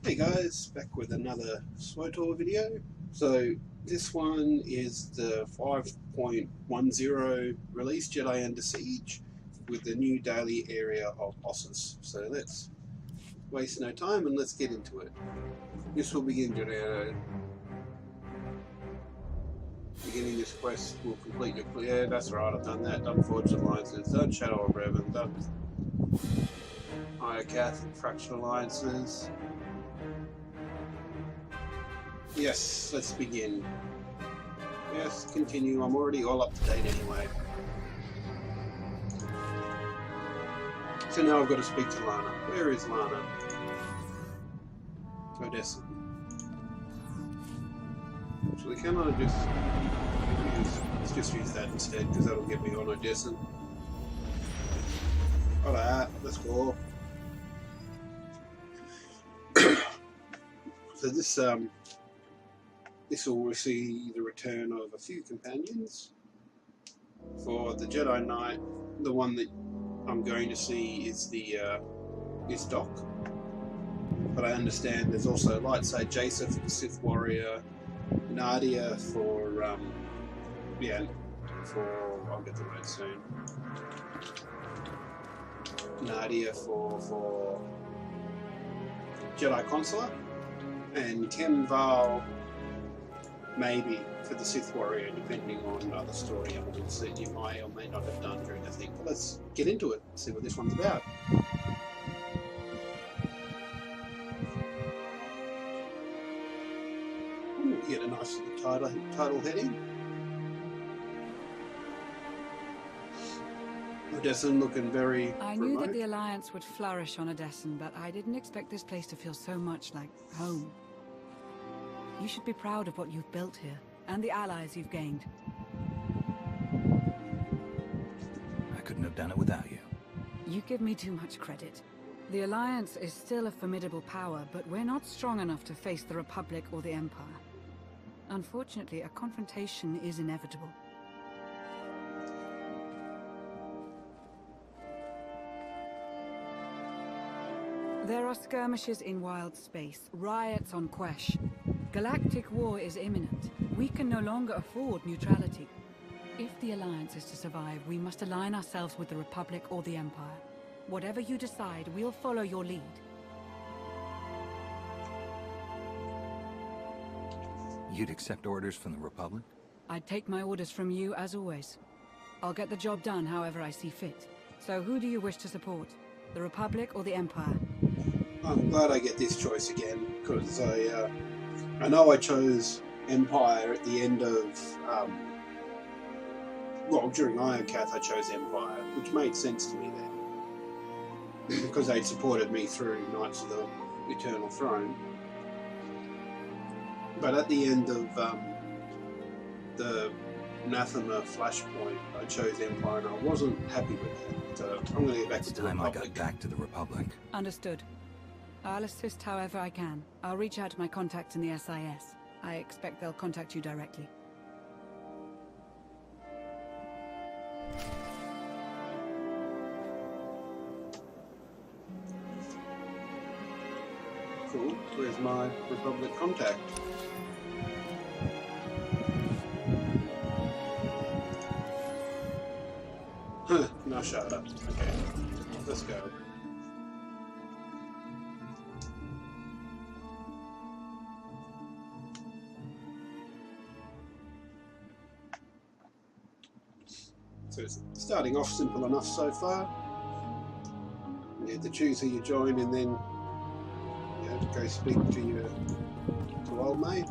Hey guys, back with another SWTOR video. So this one is the 5.10 release Jedi Under Siege with the new daily area of Ossus. So let's waste no time and let's get into it. This will begin beginning this quest will complete your clear. That's right, I've done that. Done Forged Alliances, done Shadow of Revan, done Iocath and Fractional Alliances. Yes, let's begin. Yes, continue. I'm already all up to date anyway. So now I've got to speak to Lana. Where is Lana? Odessa. Actually, can I let's just use that instead, because that'll get me on Odessa. Alright, let's go. So this will receive the return of a few companions. For the Jedi Knight, the one that I'm going to see is is Doc. But I understand there's also Lightside Jacer for the Sith Warrior, Nadia for I'll get the word soon. Nadia for Jedi Consular, and Ken Val maybe for the Sith Warrior, depending on other story elements that you may or may not have done during the thing. But let's get into it, see what this one's about. Ooh, get a nice little title heading. Odessan looking very I knew that the Alliance would flourish on Odessan, but I didn't expect this place to feel so much like home. You should be proud of what you've built here, and the allies you've gained. I couldn't have done it without you. You give me too much credit. The Alliance is still a formidable power, but we're not strong enough to face the Republic or the Empire. Unfortunately, a confrontation is inevitable. There are skirmishes in wild space, riots on Quesh. Galactic war is imminent. We can no longer afford neutrality. If the Alliance is to survive, we must align ourselves with the Republic or the Empire. Whatever you decide, we'll follow your lead. You'd accept orders from the Republic? I'd take my orders from you, as always. I'll get the job done however I see fit. So who do you wish to support? The Republic or the Empire? I'm glad I get this choice again, because I know I chose Empire at the end of, during Iocath I chose Empire, which made sense to me then, because they'd supported me through Knights of the Eternal Throne. But at the end of the Anathema Flashpoint, I chose Empire, and I wasn't happy with it. So I'm going to get back to the Republic. It's time I got back to the Republic. Understood. I'll assist however I can. I'll reach out to my contacts in the SIS. I expect they'll contact you directly. Cool. Where's my Republic contact? Huh, no shut up. Okay, let's go. So it's starting off simple enough so far. You have to choose who you join, and then you have to go speak to old mate.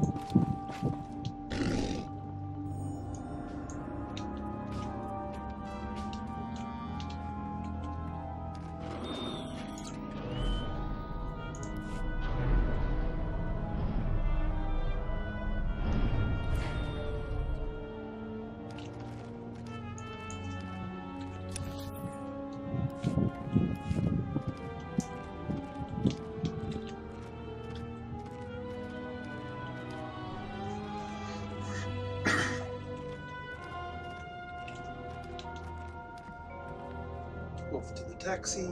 Off to the taxi.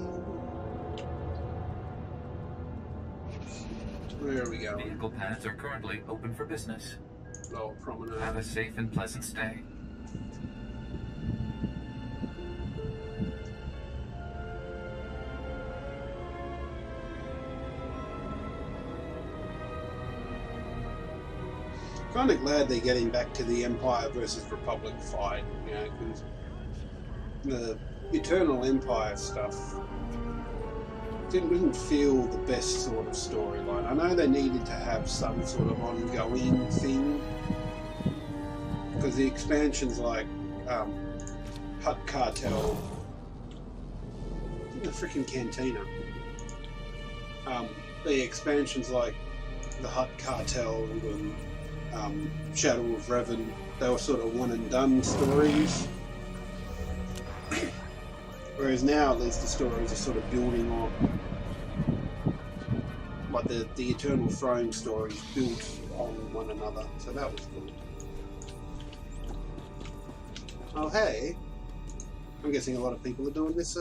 Where are we going? Vehicle paths are currently open for business. Lower promenade. Have a safe and pleasant stay. Kind of glad they're getting back to the Empire versus Republic fight, you know, because the Eternal Empire stuff didn't feel the best sort of storyline. I know they needed to have some sort of ongoing thing, because the expansions like Hut Cartel, the freaking Cantina, the expansions like the Hut Cartel and Shadow of Revan, they were sort of one and done stories. Whereas now, at least, the stories are sort of building on, like the Eternal Throne stories built on one another, so that was good. Oh hey, I'm guessing a lot of people are doing this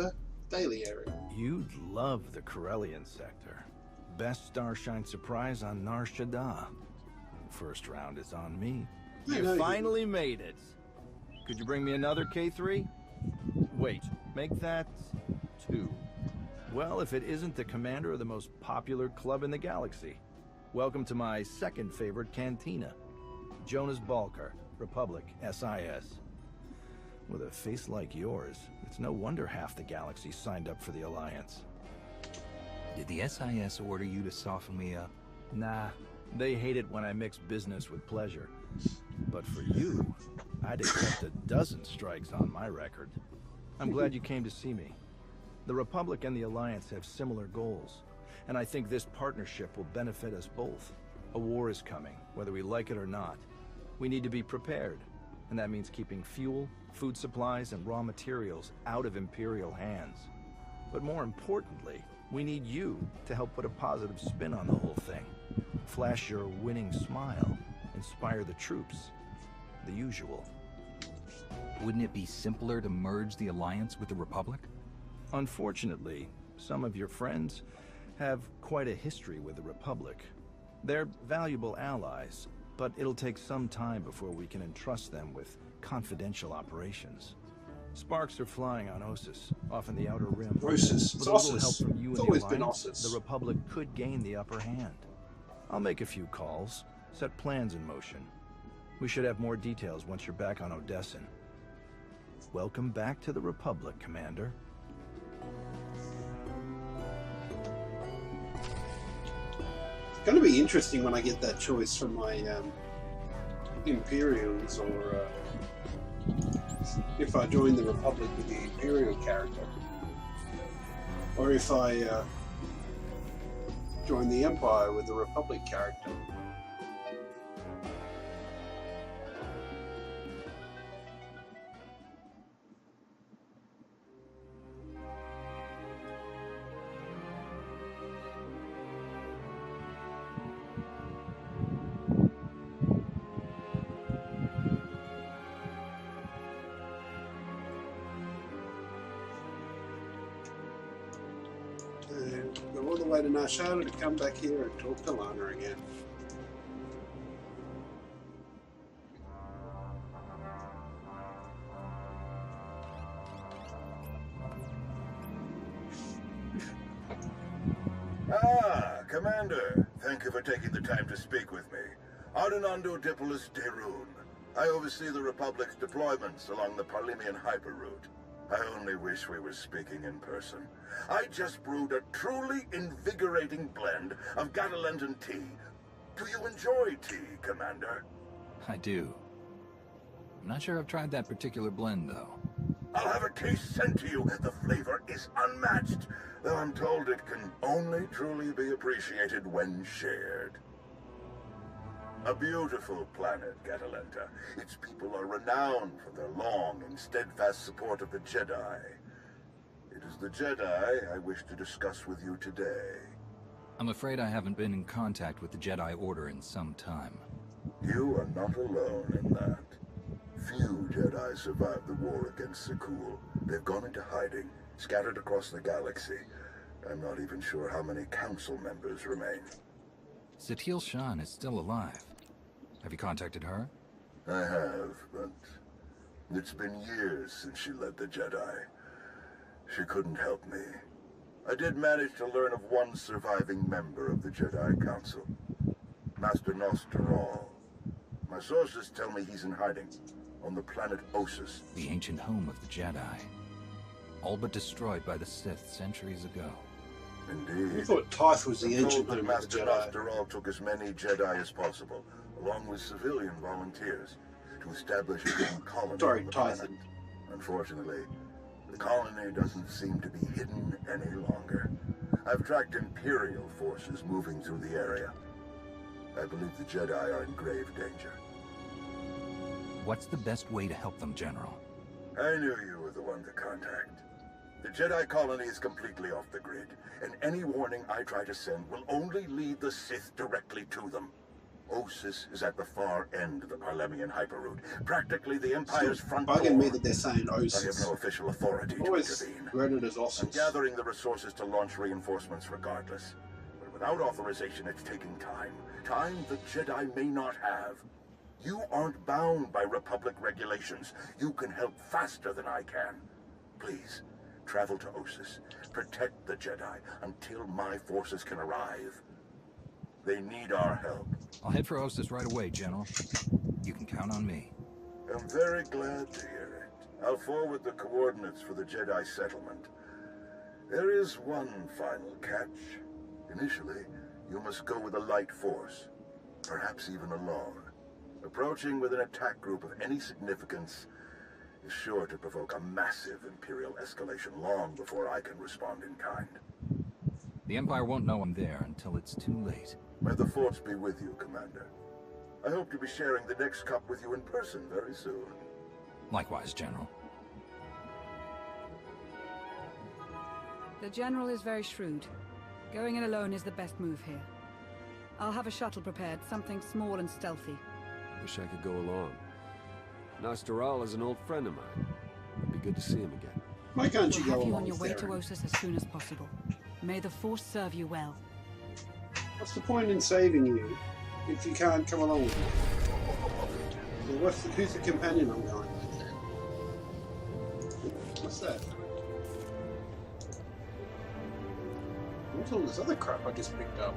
daily area. You'd love the Corellian sector. Best Starshine surprise on Nar Shaddaa. First round is on me. You finally made it. Could you bring me another K3? Wait, make that 2. Well, if it isn't the commander of the most popular club in the galaxy. Welcome to my second favorite cantina. Jonas Balker, Republic, SIS. With a face like yours, it's no wonder half the galaxy signed up for the Alliance. Did the SIS order you to soften me up? Nah, they hate it when I mix business with pleasure. But for you, I'd accept a dozen strikes on my record. I'm glad you came to see me. The Republic and the Alliance have similar goals, and I think this partnership will benefit us both. A war is coming, whether we like it or not. We need to be prepared, and that means keeping fuel, food supplies, and raw materials out of Imperial hands. But more importantly, we need you to help put a positive spin on the whole thing. Flash your winning smile, inspire the troops. The usual. Wouldn't it be simpler to merge the Alliance with the Republic? Unfortunately, some of your friends have quite a history with the Republic. They're valuable allies, but it'll take some time before we can entrust them with confidential operations. Sparks are flying on Ossus, off in the Outer Rim. Ossus. With a little help from you It's and always the been Alliance, Ossus. the Republic could gain the upper hand. I'll make a few calls, set plans in motion. We should have more details once you're back on Odessin. Welcome back to the Republic, Commander. It's going to be interesting when I get that choice from my Imperials, or if I join the Republic with the Imperial character, or if I join the Empire with the Republic character. Go all the way to Nar Shaddaa to come back here and talk to Lana again. Ah, Commander. Thank you for taking the time to speak with me. Ardenando Dipolis Derun. I oversee the Republic's deployments along the Parlimian hyperroute. I only wish we were speaking in person. I just brewed a truly invigorating blend of Gatalentan tea. Do you enjoy tea, Commander? I do. I'm not sure I've tried that particular blend, though. I'll have a case sent to you. The flavor is unmatched, though I'm told it can only truly be appreciated when shared. A beautiful planet, Catalenta. Its people are renowned for their long and steadfast support of the Jedi. It is the Jedi I wish to discuss with you today. I'm afraid I haven't been in contact with the Jedi Order in some time. You are not alone in that. Few Jedi survived the war against Sekul. They've gone into hiding, scattered across the galaxy. I'm not even sure how many council members remain. Satil Shan is still alive. Have you contacted her? I have, but it's been years since she led the Jedi. She couldn't help me. I did manage to learn of one surviving member of the Jedi Council, Master SWTOR. My sources tell me he's in hiding on the planet Ossus. The ancient home of the Jedi. All but destroyed by the Sith centuries ago. Indeed. I thought Tyth was the I'm ancient told that home of the Master Jedi. SWTOR took as many Jedi as possible, along with civilian volunteers, to establish a hidden colony Sorry, on the Tyth. planet. Unfortunately, the colony doesn't seem to be hidden any longer. I've tracked Imperial forces moving through the area. I believe the Jedi are in grave danger. What's the best way to help them, General? I knew you were the one to contact. The Jedi colony is completely off the grid, and any warning I try to send will only lead the Sith directly to them. Ossus is at the far end of the Parlemian hyperroute, practically the Empire's front door. Bugging me that they're saying I have Ossus. no official authority to Always intervene. read it as I'm Ossus. gathering the resources to launch reinforcements regardless. But without authorization, it's taking time. Time the Jedi may not have. You aren't bound by Republic regulations. You can help faster than I can. Please, travel to Ossus. Protect the Jedi until my forces can arrive. They need our help. I'll head for Ossus right away, General. You can count on me. I'm very glad to hear it. I'll forward the coordinates for the Jedi settlement. There is one final catch. Initially, you must go with a light force, perhaps even alone. Approaching with an attack group of any significance is sure to provoke a massive Imperial escalation long before I can respond in kind. The Empire won't know I'm there until it's too late. May the Force be with you, Commander. I hope to be sharing the next cup with you in person very soon. Likewise, General. The General is very shrewd. Going in alone is the best move here. I'll have a shuttle prepared, something small and stealthy. Wish I could go along. SWTOR is an old friend of mine. It'd be good to see him again. Why can't you We'll go have you along on your with way to Theron? Ossus as soon as possible. May the Force serve you well. What's the point in saving you if you can't come along with me? So who's the companion I'm going with then? What's that? What's all this other crap I just picked up?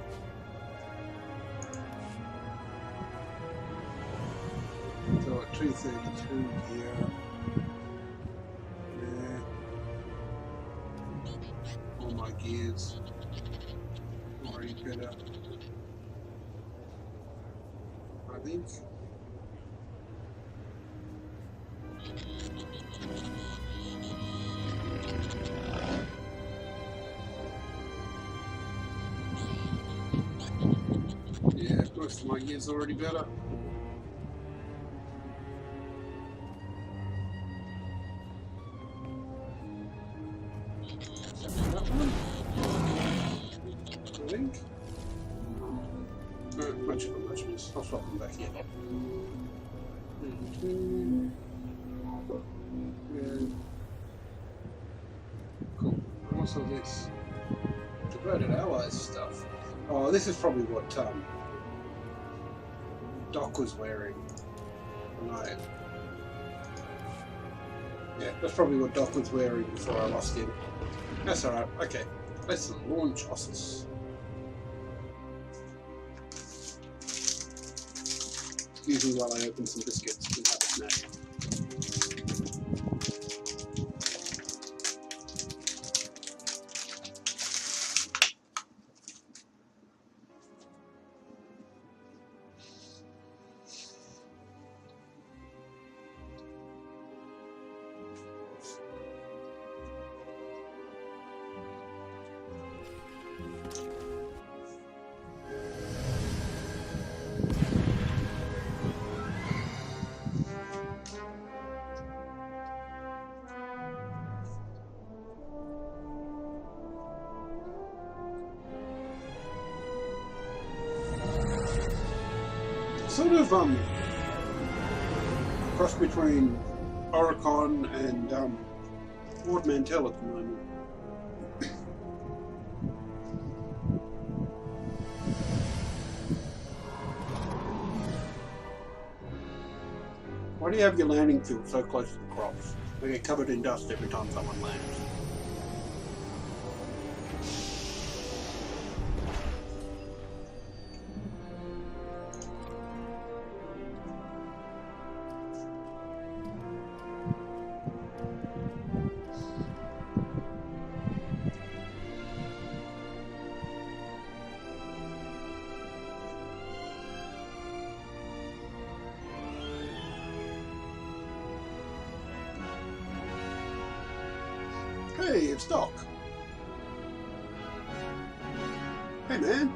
So at 232 here. Yeah. All my gears. Already better. I think. Yeah, most of my gears already better. That one. I think. Much miss. I'll swap them back here. Cool. What's all this? Devoted allies stuff. Oh, this is probably what Doc was wearing. Right. Yeah, that's probably what Doc was wearing before I lost him. That's alright. Okay. Let's launch Ossus. Excuse me while I open some biscuits and have a snack. Sort of cross between Oricon and Ward Mantell at the moment. Why do you have your landing field so close to the crops? They get covered in dust every time someone lands. Hey, it's Doc. Hey, man.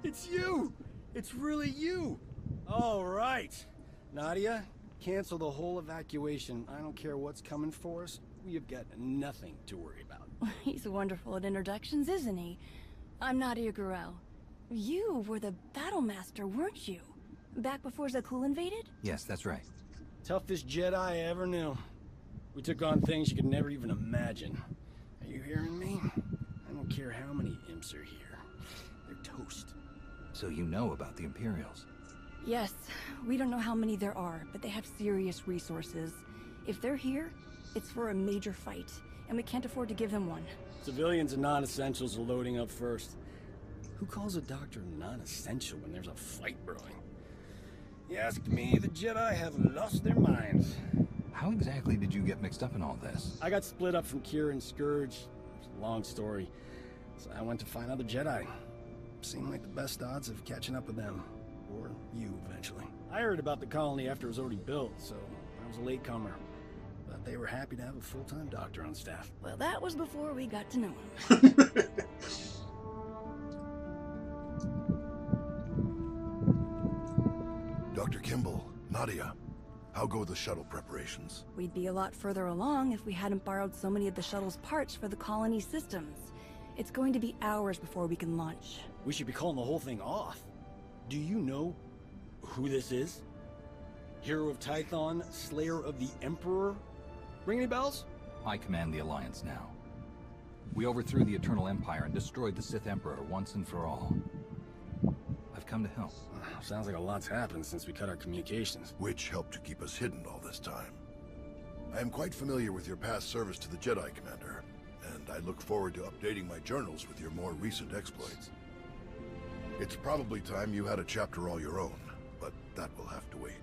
It's you! It's really you! All right. Nadia, cancel the whole evacuation. I don't care what's coming for us. We have got nothing to worry about. He's wonderful at introductions, isn't he? I'm Nadia Gurel. You were the battle master, weren't you? Back before Zakul invaded? Yes, that's right. Toughest Jedi I ever knew. We took on things you could never even imagine. Are you hearing me? I don't care how many imps are here. They're toast. So you know about the Imperials? Yes. We don't know how many there are, but they have serious resources. If they're here, it's for a major fight, and we can't afford to give them one. Civilians and non-essentials are loading up first. Who calls a doctor non-essential when there's a fight brewing? You ask me, the Jedi have lost their minds. How exactly did you get mixed up in all this? I got split up from Kira and Scourge. It's a long story. So I went to find other Jedi. Seemed like the best odds of catching up with them. Or you, eventually. I heard about the colony after it was already built, so I was a latecomer. But they were happy to have a full-time doctor on staff. Well, that was before we got to know him. Dr. Kimball, Nadia, how go the shuttle preparations? We'd be a lot further along if we hadn't borrowed so many of the shuttle's parts for the colony systems. It's going to be hours before we can launch. We should be calling the whole thing off. Do you know who this is? Hero of Tython, Slayer of the Emperor? Ring any bells? I command the Alliance now. We overthrew the Eternal Empire and destroyed the Sith Emperor once and for all. I've come to help. Sounds like a lot's happened since we cut our communications. Which helped to keep us hidden all this time. I am quite familiar with your past service to the Jedi, Commander, and I look forward to updating my journals with your more recent exploits. It's probably time you had a chapter all your own, but that will have to wait.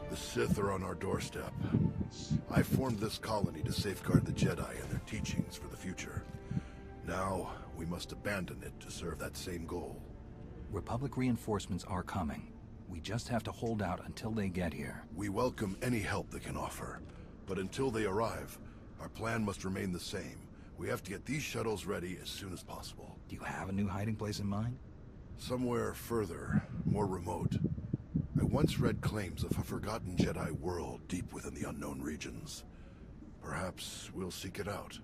The Sith are on our doorstep. I formed this colony to safeguard the Jedi and their teachings for the future. Now, we must abandon it to serve that same goal. Republic reinforcements are coming. We just have to hold out until they get here. We welcome any help they can offer, but until they arrive, our plan must remain the same. We have to get these shuttles ready as soon as possible. Do you have a new hiding place in mind? Somewhere further, more remote. I once read claims of a forgotten Jedi world deep within the unknown regions. Perhaps we'll seek it out.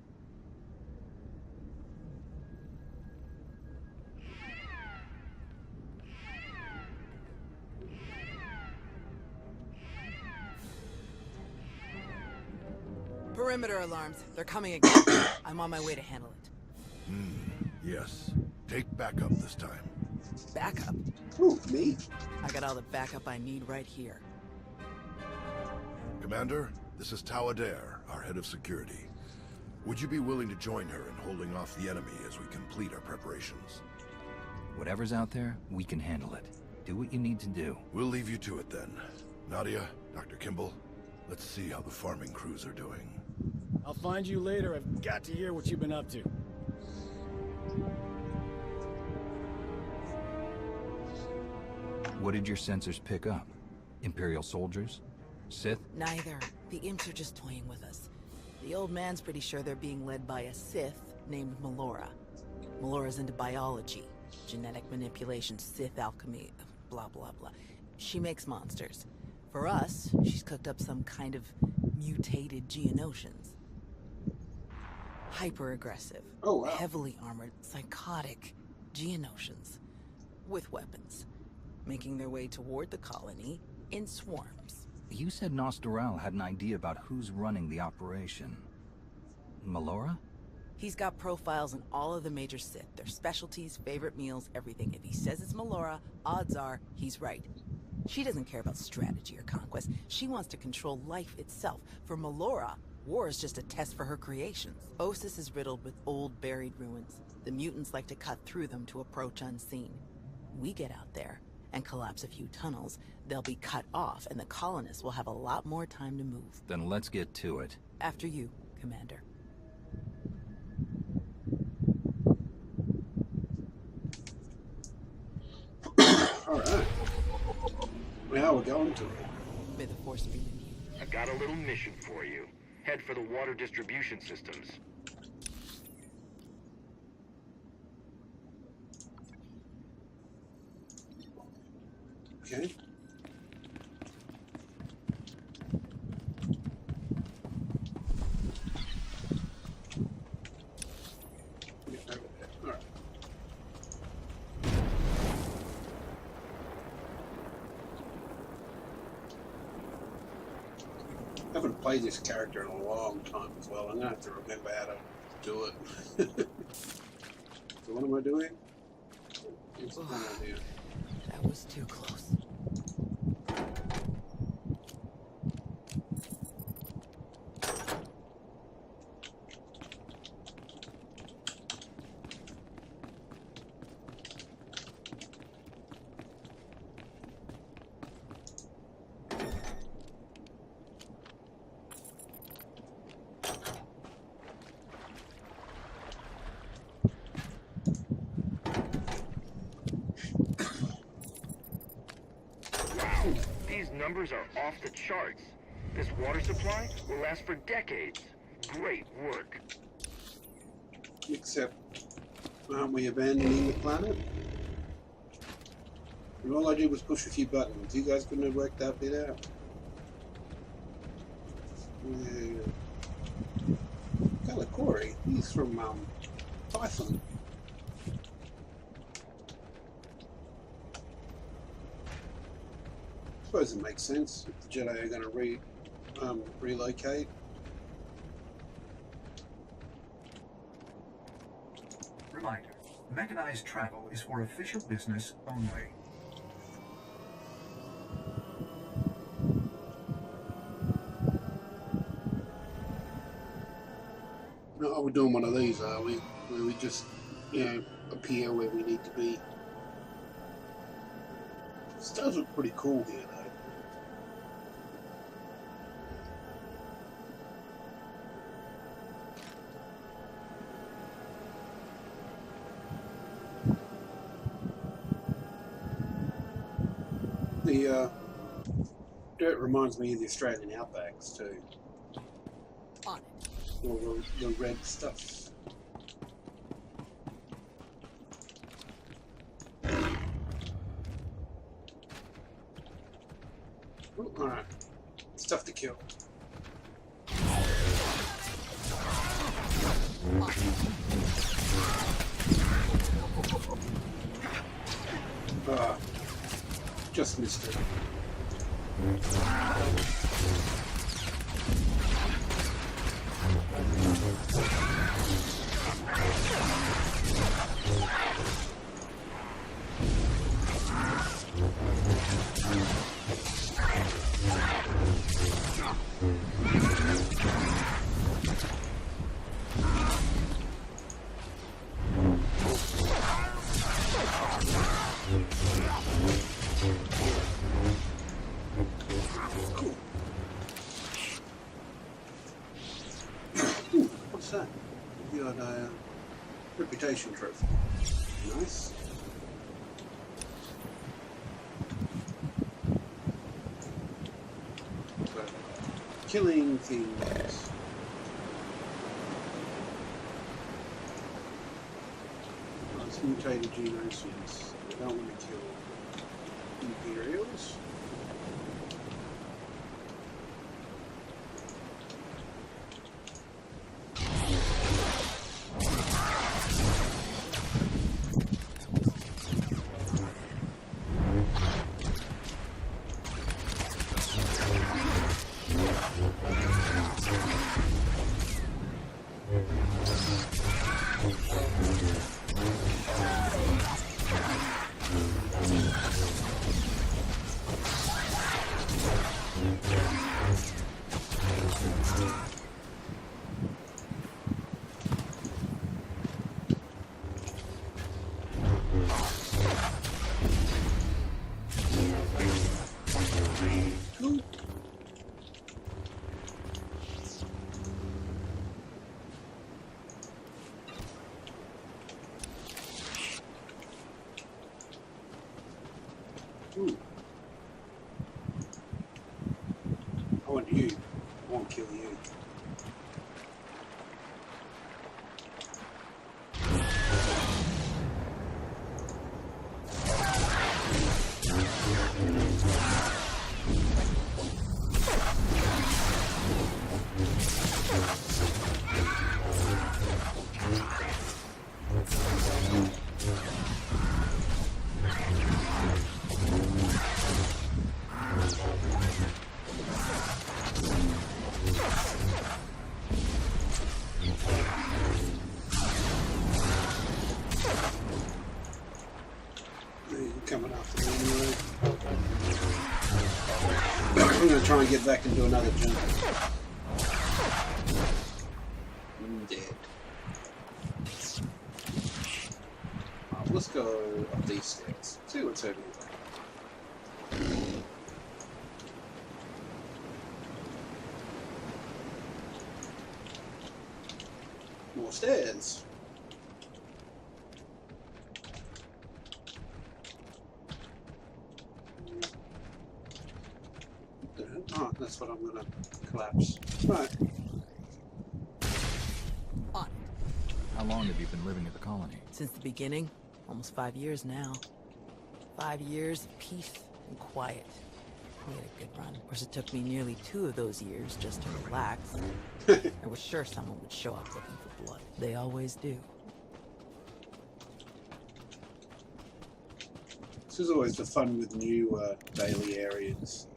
Perimeter alarms. They're coming again. I'm on my way to handle it. Yes. Take backup this time. Backup? Ooh, me? I got all the backup I need right here. Commander, this is Tau Adair, our head of security. Would you be willing to join her in holding off the enemy as we complete our preparations? Whatever's out there, we can handle it. Do what you need to do. We'll leave you to it then. Nadia, Dr. Kimball, let's see how the farming crews are doing. I'll find you later. I've got to hear what you've been up to. What did your sensors pick up? Imperial soldiers? Sith? Neither. The imps are just toying with us. The old man's pretty sure they're being led by a Sith named Melora. Melora's into biology, genetic manipulation, Sith alchemy, blah blah blah. She makes monsters. For us, she's cooked up some kind of mutated Geonosians. Hyper-aggressive, Oh, wow. heavily armored, psychotic Geonosians. With weapons. Making their way toward the colony in swarms. You said Nostoral had an idea about who's running the operation. Melora? He's got profiles on all of the major Sith, their specialties, favorite meals, everything. If he says it's Melora, odds are he's right. She doesn't care about strategy or conquest. She wants to control life itself. For Melora, war is just a test for her creations. Ossus is riddled with old, buried ruins. The mutants like to cut through them to approach unseen. We get out there and collapse a few tunnels, they'll be cut off, and the colonists will have a lot more time to move. Then let's get to it. After you, Commander. Alright. Now we're going to it. May the Force be with you. I got a little mission for you. Head for the water distribution systems. Okay. Alright. I haven't played this character in a long time as well. I'm gonna have to remember how to do it. So what am I doing? What's going on here? That was too close. These numbers are off the charts. This water supply will last for decades. Great work. Except, aren't we abandoning the planet? And all I did was push a few buttons. You guys couldn't have worked that bit out. Corey, he's from Python. I suppose it makes sense if the Jedi are going to relocate. Reminder, mechanized travel is for official business only. No, we're doing one of these, are we? Where we just, appear where we need to be. This does look pretty cool here, though. The dirt reminds me of the Australian outbacks too. On it. All the red stuff. Oh, alright. Stuff to kill. Just missed it. What's that? You got a reputation trophy. Nice. So, killing things. Nice mutated genocides. We don't want to kill Imperials. Ooh. I want you. I won't kill you. Coming after me anyway. I'm going to try and get back and do another jump. I'm dead. Right, let's go up these stairs. See what's over here. More stairs. Oh, that's what I'm gonna collapse. Right. On. How long have you been living at the colony? Since the beginning. Almost 5 years now. 5 years of peace and quiet. We had a good run. Of course, it took me nearly 2 of those years just to relax. I was sure someone would show up looking for blood. They always do. This is always the fun with new daily areas.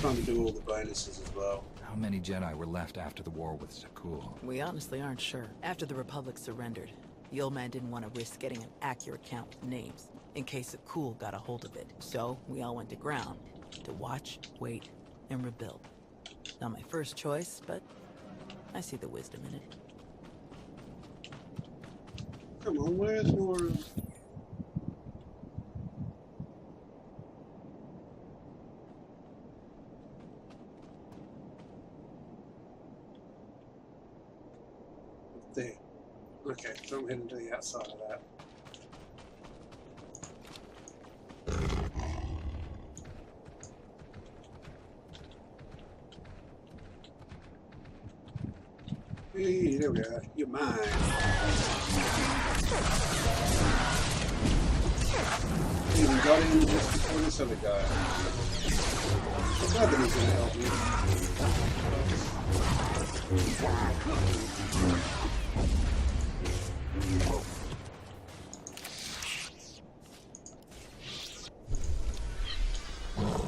Trying to do all the bonuses as well. How many Jedi were left after the war with Sakul? We honestly aren't sure. After the Republic surrendered, the old man didn't want to risk getting an accurate count with names, in case Sakul got a hold of it. So, we all went to ground, to watch, wait, and rebuild. Not my first choice, but I see the wisdom in it. Come on, where's more... There. Okay, so I'm heading to the outside of that. Hey, there we are. You're mine. You even got in just before this other guy. I'm glad that he's going to help you.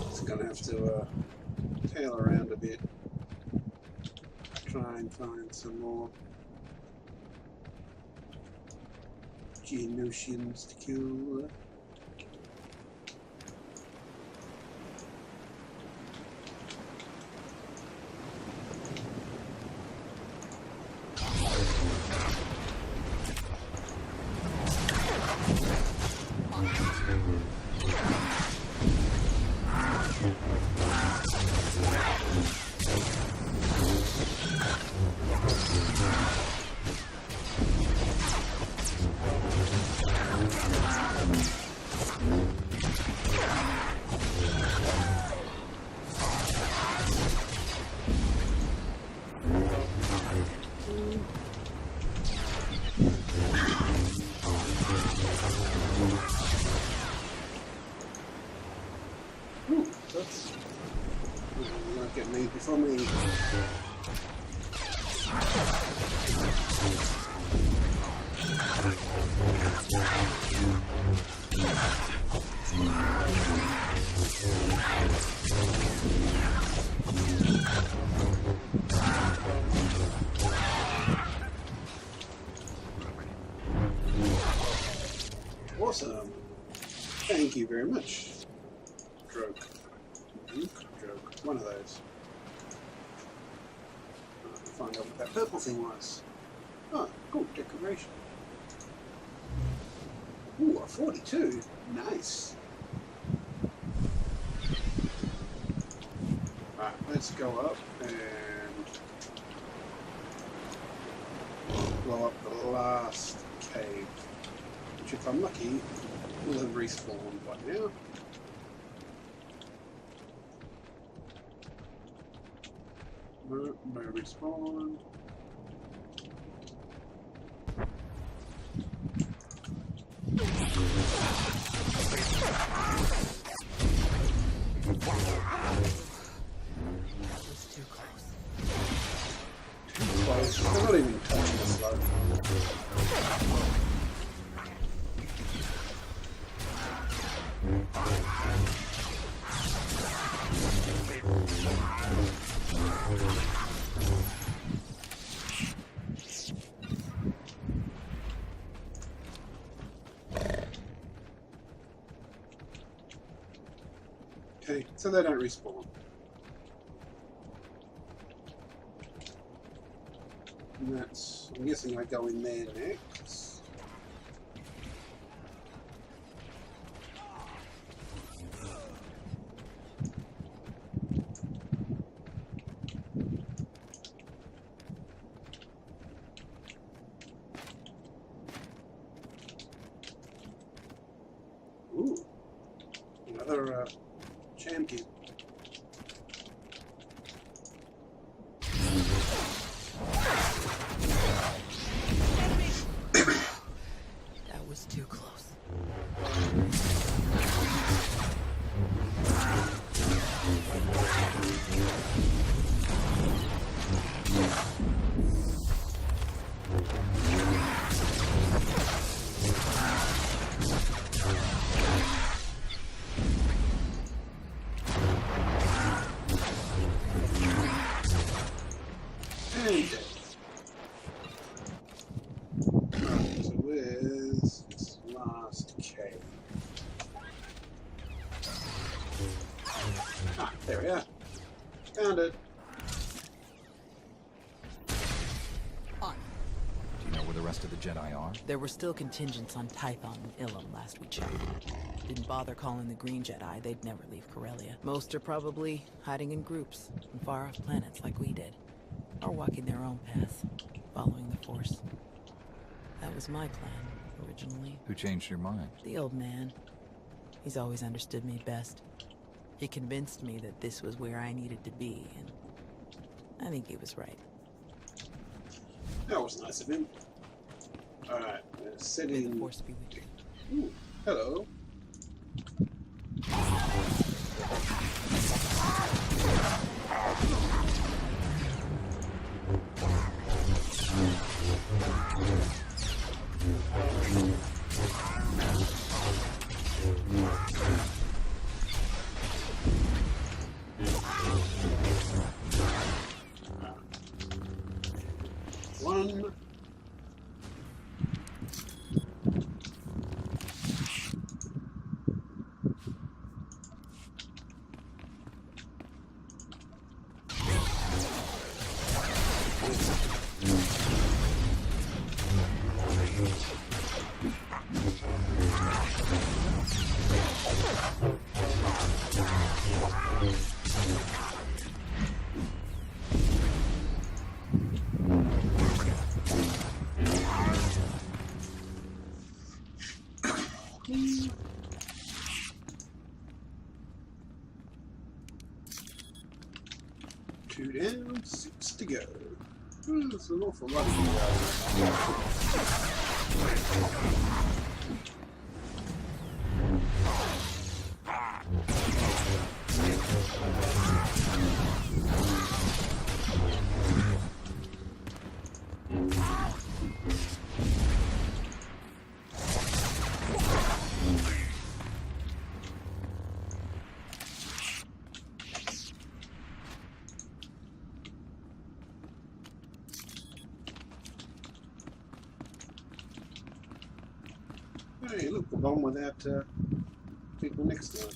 It's gonna have to tail around a bit. Try and find some more Geonosians to kill. Get me before me. Awesome. Thank you very much. Droke. Droke. One of those. Find out what that purple thing was. Oh, cool, decoration. Ooh, a 42. Nice. Right, let's go up and blow up the last cave, which if I'm lucky, will have respawned by now. No respawn. Too close. Too close. They're not even touching us though. Okay, so they don't respawn. And that's, I'm guessing I go in there next. Ooh, another champion. That was too close. And dead. Right, so where's this last cave? Ah, there we are. Found it. On. Do you know where the rest of the Jedi are? There were still contingents on Tython and Ilum last we checked. Didn't bother calling the Green Jedi, they'd never leave Corellia. Most are probably hiding in groups on far-off planets like we did. Or walking their own path, following the Force. That was my plan, originally. Who changed your mind? The old man. He's always understood me best. He convinced me that this was where I needed to be, and I think he was right. That was nice of him. Alright, setting. The Force be with you. Ooh, hello. One. Two down, 6 to go. Ooh, that's an awful lot of Hey, look, the bomb without people next to it.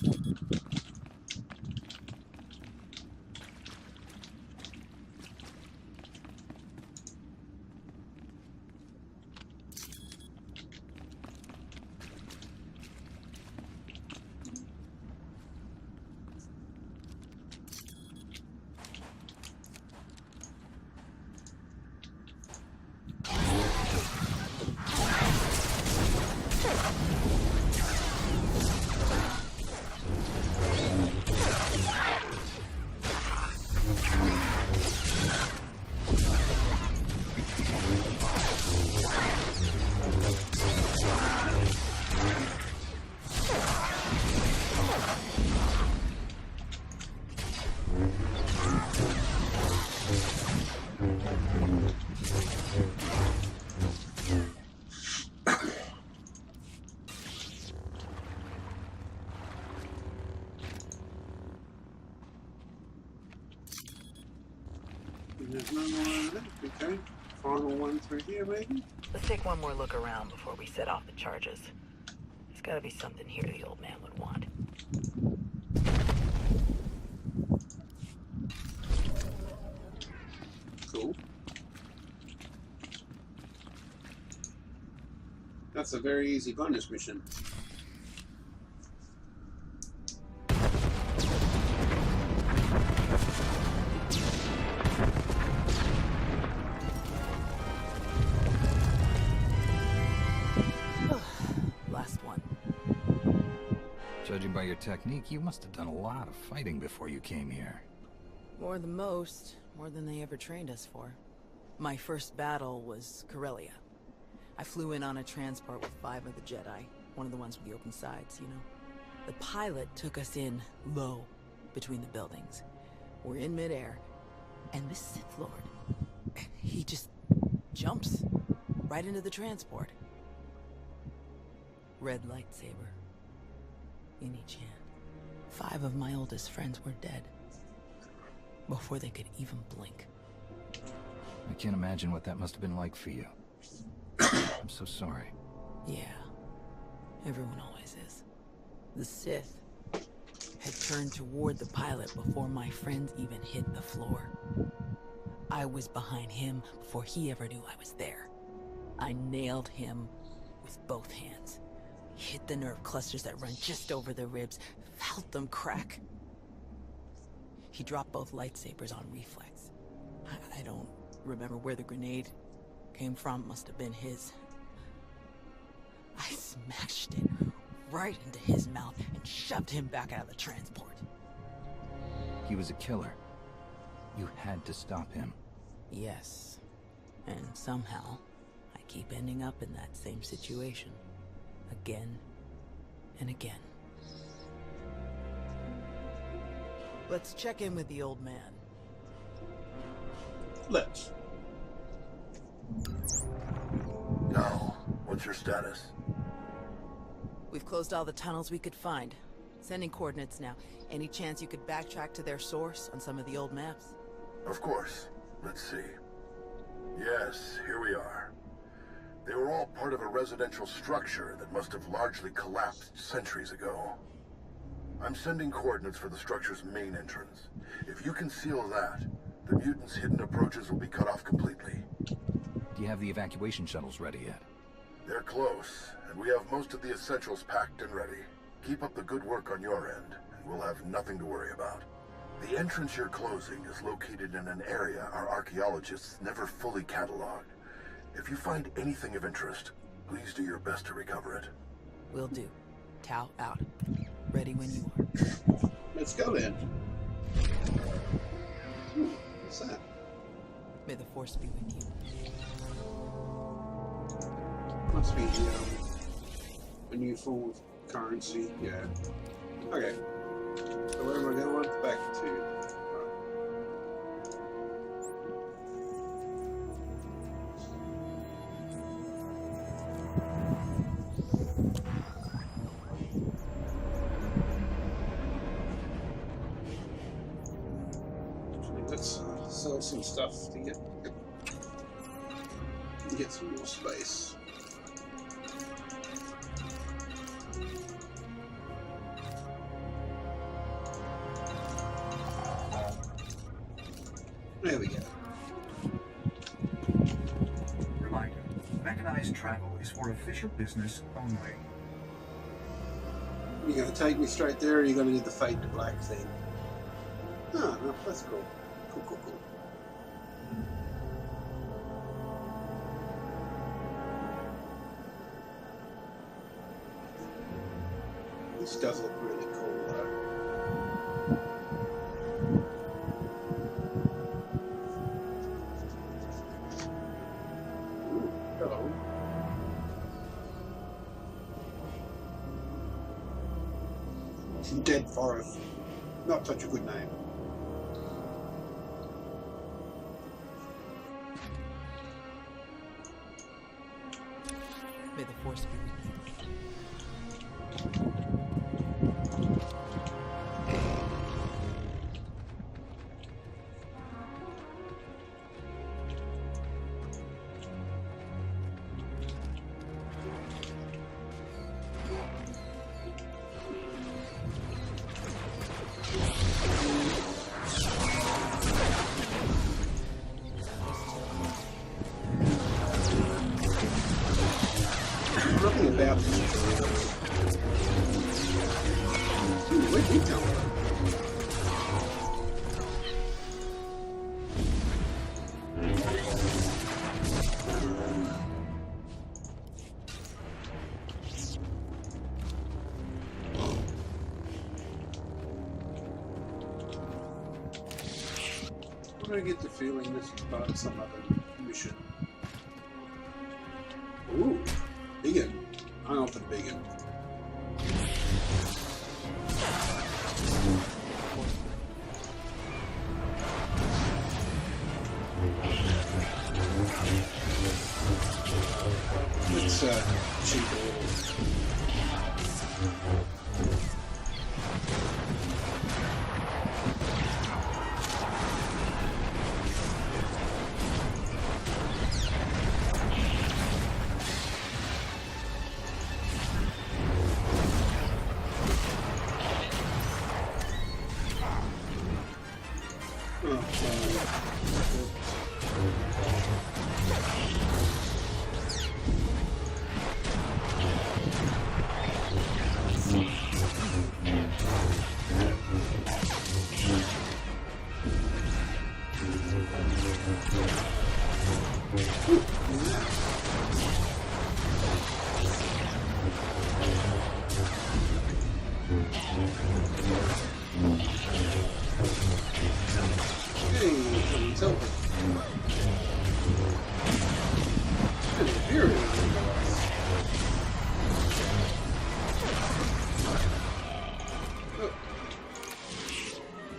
There's no more. Okay. Final one through here, maybe? Let's take one more look around before we set off the charges. There's gotta be something here the old man would want. Cool. That's a very easy bonus mission. Last one. Judging by your technique, you must have done a lot of fighting before you came here. More than most. More than they ever trained us for. My first battle was Corellia. I flew in on a transport with 5 of the Jedi. One of the ones with the open sides, you know. The pilot took us in low, between the buildings. We're in midair, and this Sith Lord, he just jumps right into the transport. Red lightsaber in each hand. 5 of my oldest friends were dead before they could even blink. I can't imagine what that must have been like for you. I'm so sorry. Yeah, everyone always is. The Sith had turned toward the pilot before my friends even hit the floor. I was behind him before he ever knew I was there. I nailed him with both hands. Hit the nerve clusters that run just over the ribs, felt them crack. He dropped both lightsabers on reflex. I don't remember where the grenade came from. Must have been his. I smashed it right into his mouth and shoved him back out of the transport. He was a killer. You had to stop him. Yes. And somehow, I keep ending up in that same situation. Again and again. Let's check in with the old man. Let's. Now, what's your status? We've closed all the tunnels we could find. Sending coordinates now. Any chance you could backtrack to their source on some of the old maps? Of course. Let's see. Yes, here we are. They were all part of a residential structure that must have largely collapsed centuries ago. I'm sending coordinates for the structure's main entrance. If you can seal that, the mutants' hidden approaches will be cut off completely. Do you have the evacuation shuttles ready yet? They're close, and we have most of the essentials packed and ready. Keep up the good work on your end, and we'll have nothing to worry about. The entrance you're closing is located in an area our archaeologists never fully cataloged. If you find anything of interest, please do your best to recover it. Will do. Tau out. Ready when you are. Let's go then. Ooh, what's that? May the Force be with you. Must be a new form of currency. Yeah. Okay. So where am I going? Back to. Let's sell some stuff to get some more space. There we go. Reminder, mechanized travel is for official business only. You're going to take me straight there, or are you going to do the fade to black thing? Oh, no, that's cool. Cool. This does look really cool, though. Ooh, hello. Dead Forest. Not such a good name. May the Force be with you. something about this. Ooh, where'd you come from? I get the feeling this is part of some other mission. Ooh, vegan. I want the vegan. Let's cheat a little.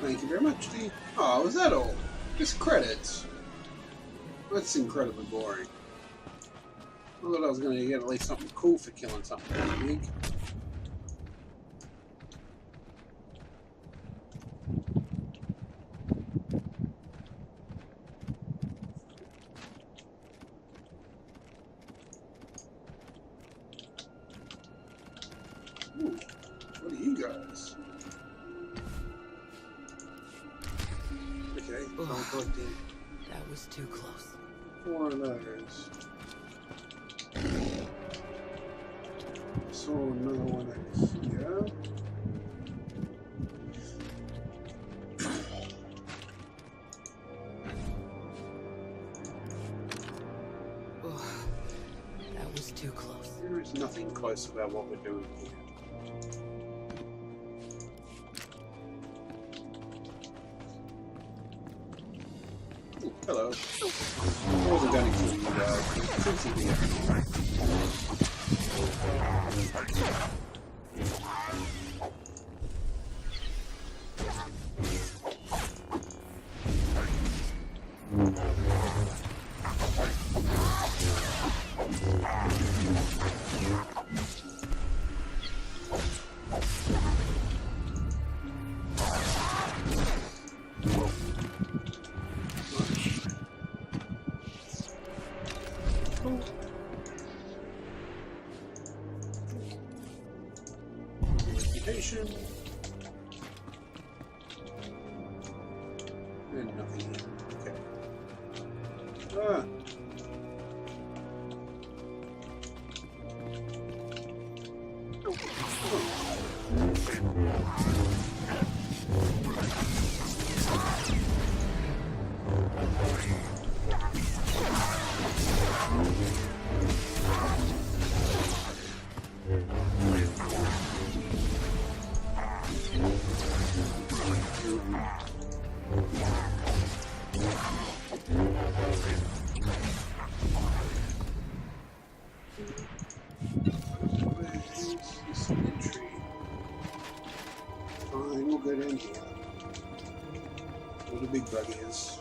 Thank you very much, D. Oh, was that all? Just credits. That's incredibly boring. I thought I was going to get at least something cool for killing something pretty big. Ooh, what are you guys? Okay, all collected. That was too close. 4 of those. So another one over here. That was too close. There is nothing close about what we're doing here. Ooh, hello. I wasn't going to kill you guys. Since you're here. Reputation. And nothing here. Okay. Ah. Fine, we'll go down here. Where the big bug is.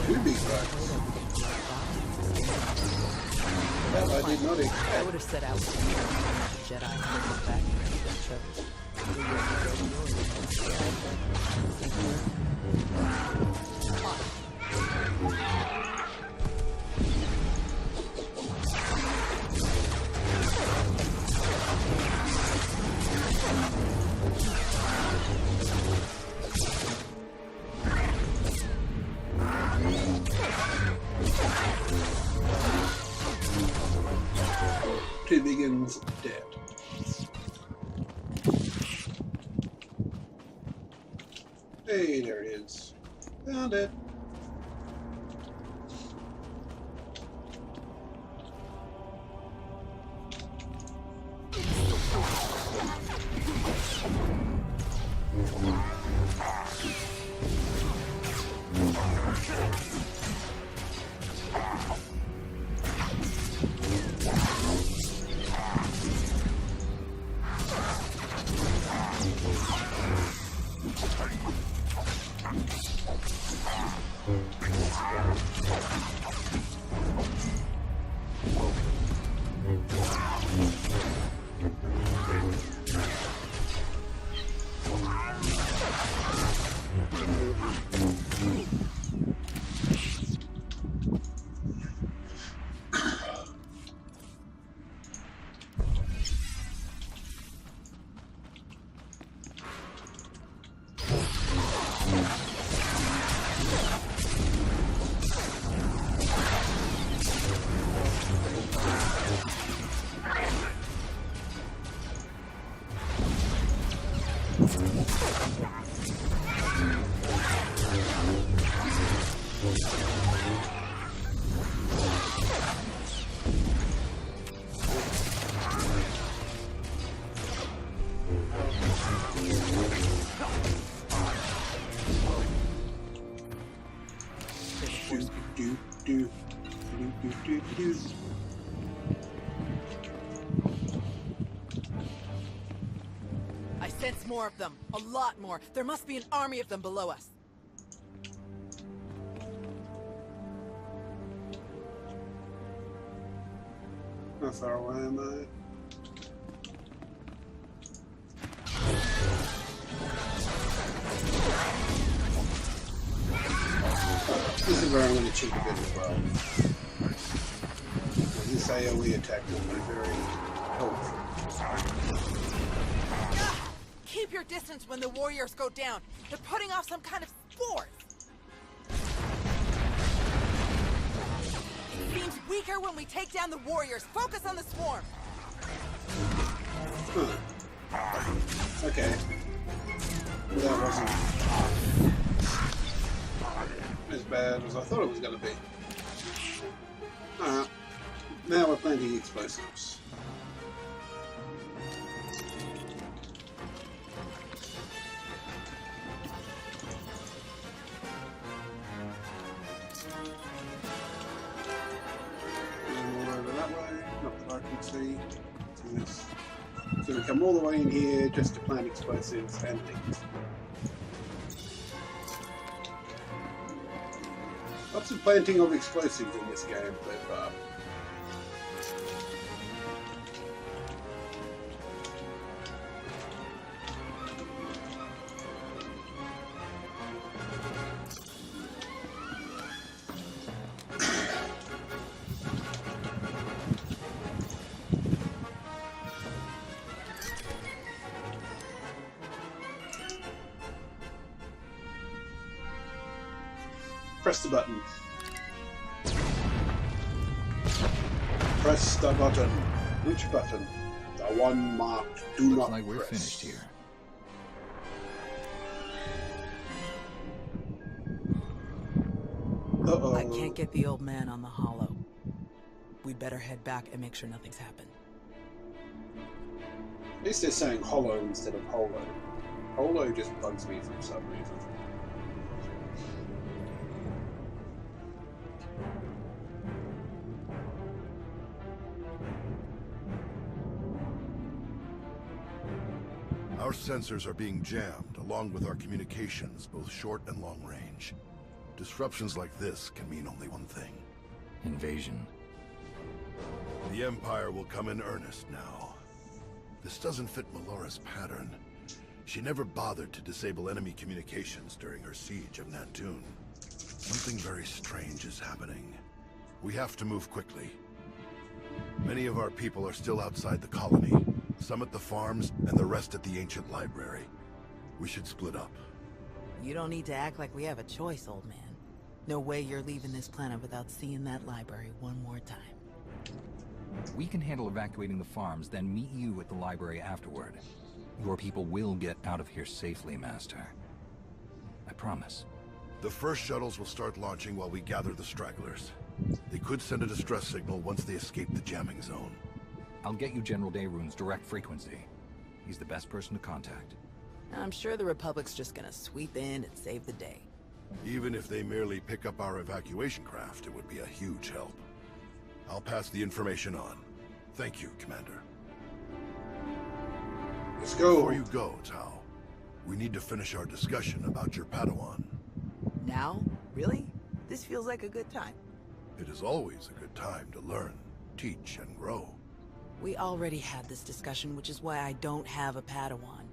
Two big bugs. Well, I did not expect. I would have set out to Jedi and put back Two Biggins dead. Hey, there it is. Found it. I sense more of them. A lot more. There must be an army of them below us. How far away am I? This is where I'm going to cheat a bit as well. This AoE attack will be very helpful. Keep your distance when the warriors go down. They're putting off some kind of spore. It seems weaker when we take down the warriors. Focus on the swarm. Huh. Okay. Well, that wasn't as bad as I thought it was going to be. Alright. Now we're planting explosives. See, it's going to come all the way in here just to plant explosives and things. Lots of planting of explosives in this game so far. Press the button. Press the button. Which button? The one marked do not like we're press. Finished here. Uh-oh. I can't get the old man on the hollow. We'd better head back and make sure nothing's happened. At least they're saying hollow instead of holo. Holo just bugs me for some reason. Our sensors are being jammed, along with our communications, both short and long range. Disruptions like this can mean only one thing. Invasion. The Empire will come in earnest now. This doesn't fit Melora's pattern. She never bothered to disable enemy communications during her siege of Nantoon. Something very strange is happening. We have to move quickly. Many of our people are still outside the colony. Some at the farms, and the rest at the ancient library. We should split up. You don't need to act like we have a choice, old man. No way you're leaving this planet without seeing that library one more time. We can handle evacuating the farms, then meet you at the library afterward. Your people will get out of here safely, Master. I promise. The first shuttles will start launching while we gather the stragglers. They could send a distress signal once they escape the jamming zone. I'll get you General Daeroon's direct frequency. He's the best person to contact. I'm sure the Republic's just gonna sweep in and save the day. Even if they merely pick up our evacuation craft, it would be a huge help. I'll pass the information on. Thank you, Commander. Let's go. Before you go, Tao, we need to finish our discussion about your Padawan. Now? Really? This feels like a good time. It is always a good time to learn, teach, and grow. We already had this discussion, which is why I don't have a Padawan.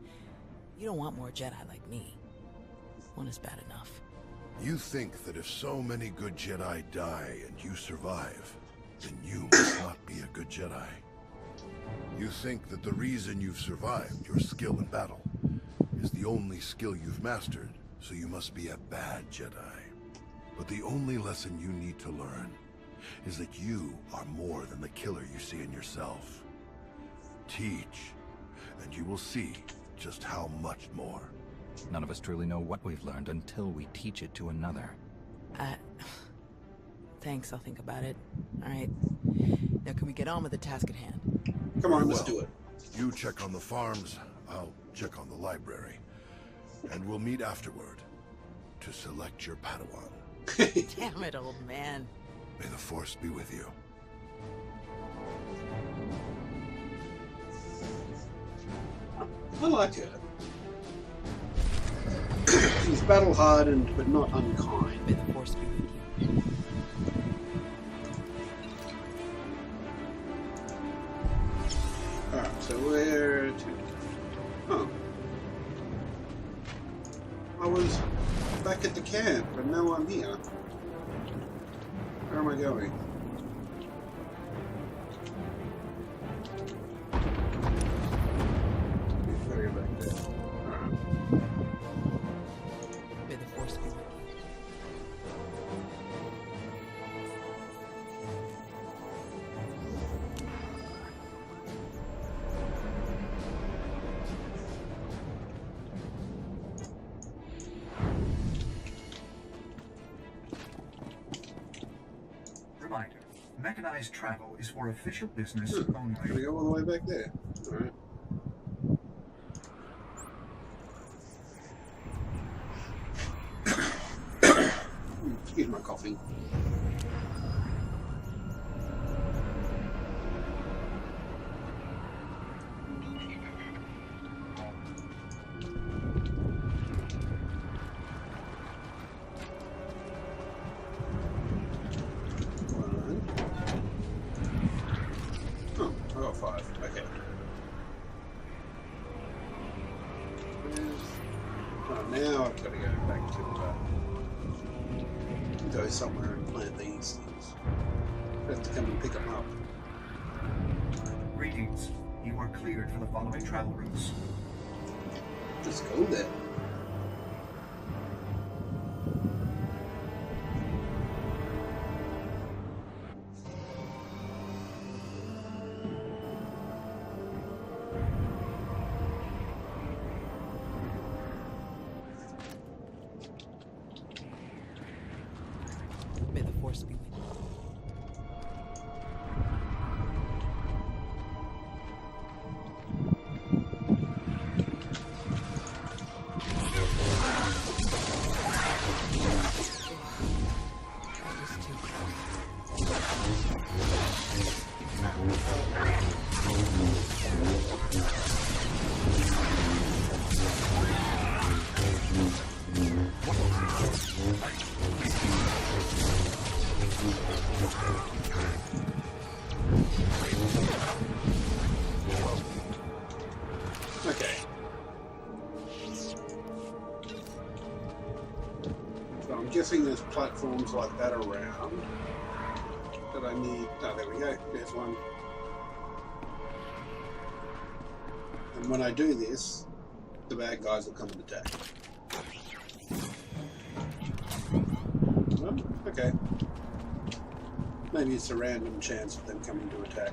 You don't want more Jedi like me. One is bad enough. You think that if so many good Jedi die and you survive, then you must not be a good Jedi. You think that the reason you've survived, your skill in battle, is the only skill you've mastered, so you must be a bad Jedi. But the only lesson you need to learn is that you are more than the killer you see in yourself. Teach, and you will see just how much more. None of us truly know what we've learned until we teach it to another. Thanks, I'll think about it. Alright. Now can we get on with the task at hand? Come on, let's do it. You check on the farms, I'll check on the library. And we'll meet afterward to select your Padawan. Damn it, old man. May the Force be with you. I like her. She's battle-hardened, but not unkind. May the Force be with you. Alright, so where to? Oh. I was back at the camp, and now I'm here. Where am I going? Ferry back there. Alright. May the Force be with you. Reminder, mechanized travel is for official business Gotta only. go all the way back there. Alright. Excuse my coffee. Oh, 5. Okay. Oh, now I've got to go back to go somewhere and plant these things. I have to come and pick them up. Greetings. You are cleared for the following travel routes. Let's go there. May the Force be with you. That was too close. Okay. So I'm guessing there's platforms like that around that I need. Oh, there we go. There's one. And when I do this, the bad guys will come and attack. Oh, okay. Maybe it's a random chance of them coming to attack.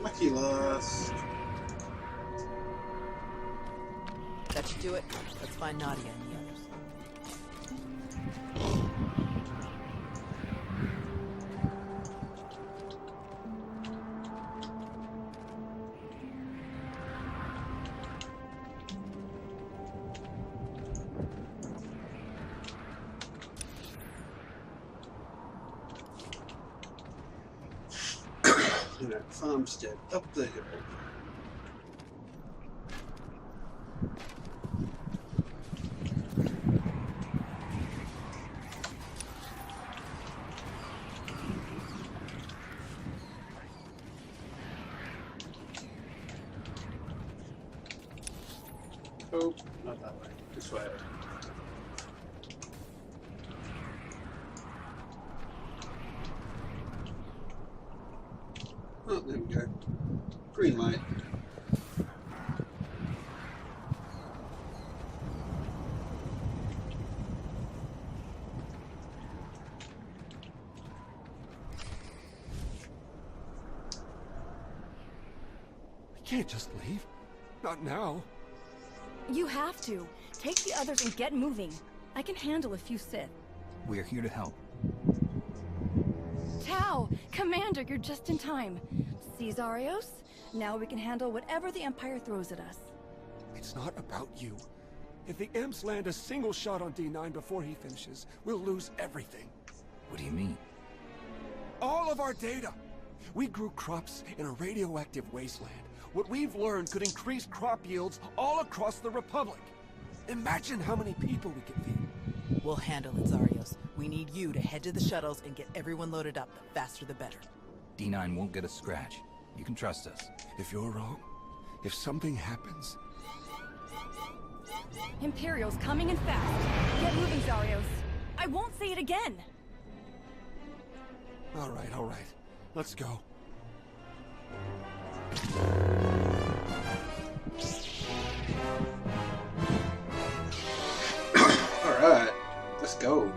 Lucky lost. That should do it. Let's find Nadia and the others. Farmstead up the hill. Oh, not that way. This way. Oh, there we go. Green light. We can't just leave. Not now. You have to. Take the others and get moving. I can handle a few Sith. We're here to help. Tau! Commander, you're just in time. See, Zarios? Now we can handle whatever the Empire throws at us. It's not about you. If the Imps land a single shot on D9 before he finishes, we'll lose everything. What do you mean? All of our data! We grew crops in a radioactive wasteland. What we've learned could increase crop yields all across the Republic. Imagine how many people we could feed. We'll handle it, Zarios. We need you to head to the shuttles and get everyone loaded up. The faster the better. D9 won't get a scratch. You can trust us. If you're wrong, if something happens... Imperial's coming in fast. Get moving, Zarios. I won't say it again. All right. Let's go. All right, let's go.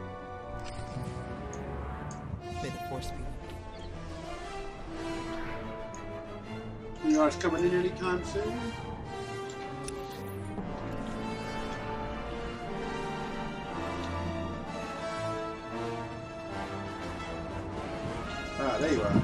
May the Force be with you. You guys coming in anytime soon? Ah, there you are.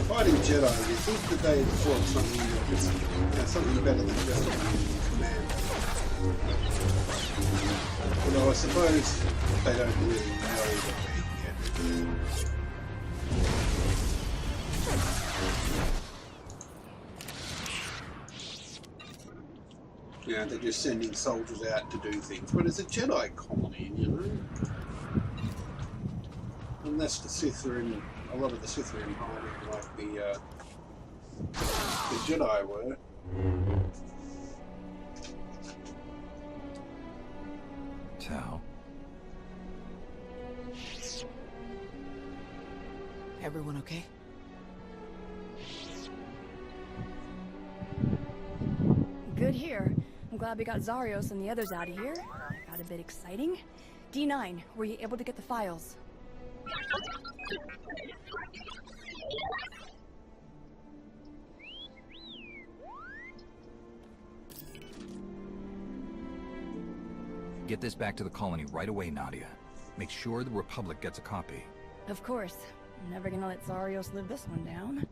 Fighting Jedi, you think that they had fought something better than just command. Although I suppose they don't really know what they get. Yeah, they're just sending soldiers out to do things. But it's a Jedi colony, you know? Unless the Sith are in, a lot of the Sith are in hiding like the Jedi were. Tao. Everyone okay? Good here. I'm glad we got Zarios and the others out of here. That got a bit exciting. D9, were you able to get the files? Get this back to the colony right away, Nadia. Make sure the Republic gets a copy. Of course. I'm never gonna let Zarios live this one down.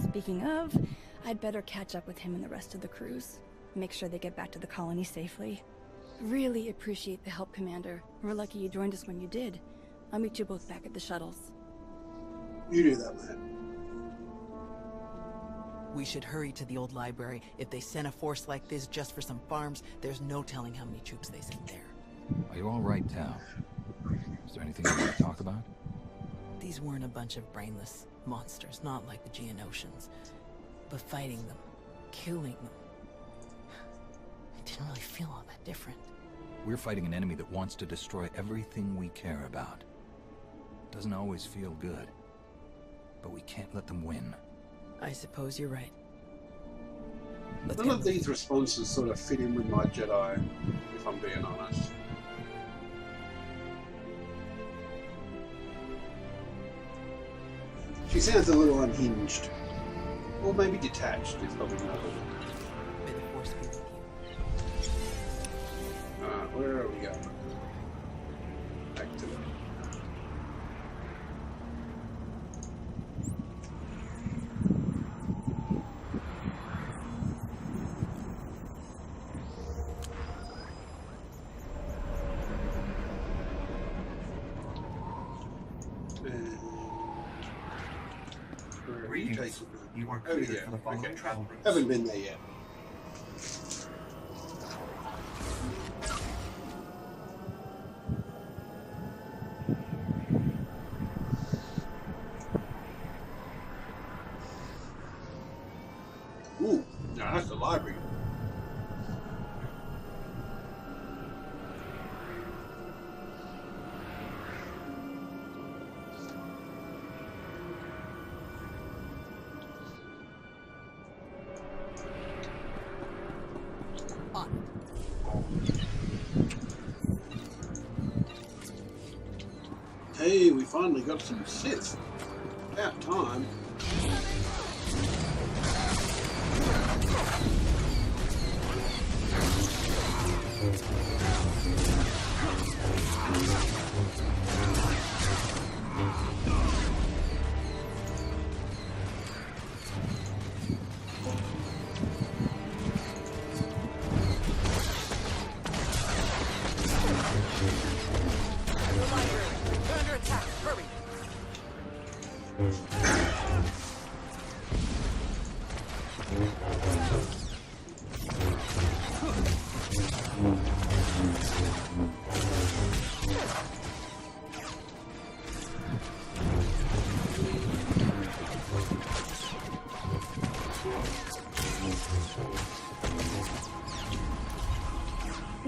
Speaking of, I'd better catch up with him and the rest of the crews. Make sure they get back to the colony safely. Really appreciate the help, Commander. We're lucky you joined us when you did. I'll meet you both back at the shuttles. You do that, man. We should hurry to the old library. If they send a force like this just for some farms, there's no telling how many troops they sent there. Are you all right, Tao? Is there anything you want to talk about? These weren't a bunch of brainless monsters, not like the Geonosians. But fighting them, killing them, it didn't really feel all that different. We're fighting an enemy that wants to destroy everything we care about. Doesn't always feel good. But we can't let them win. I suppose you're right. None of these responses sort of fit in with my Jedi, if I'm being honest. She sounds a little unhinged. Or maybe detached is probably more. May the force be with you. Where are we going? Back to it. Greetings. You are cleared for the following travel routes. Haven't been there yet. Ooh, now that's the library. Hey, we finally got some Sith. About time.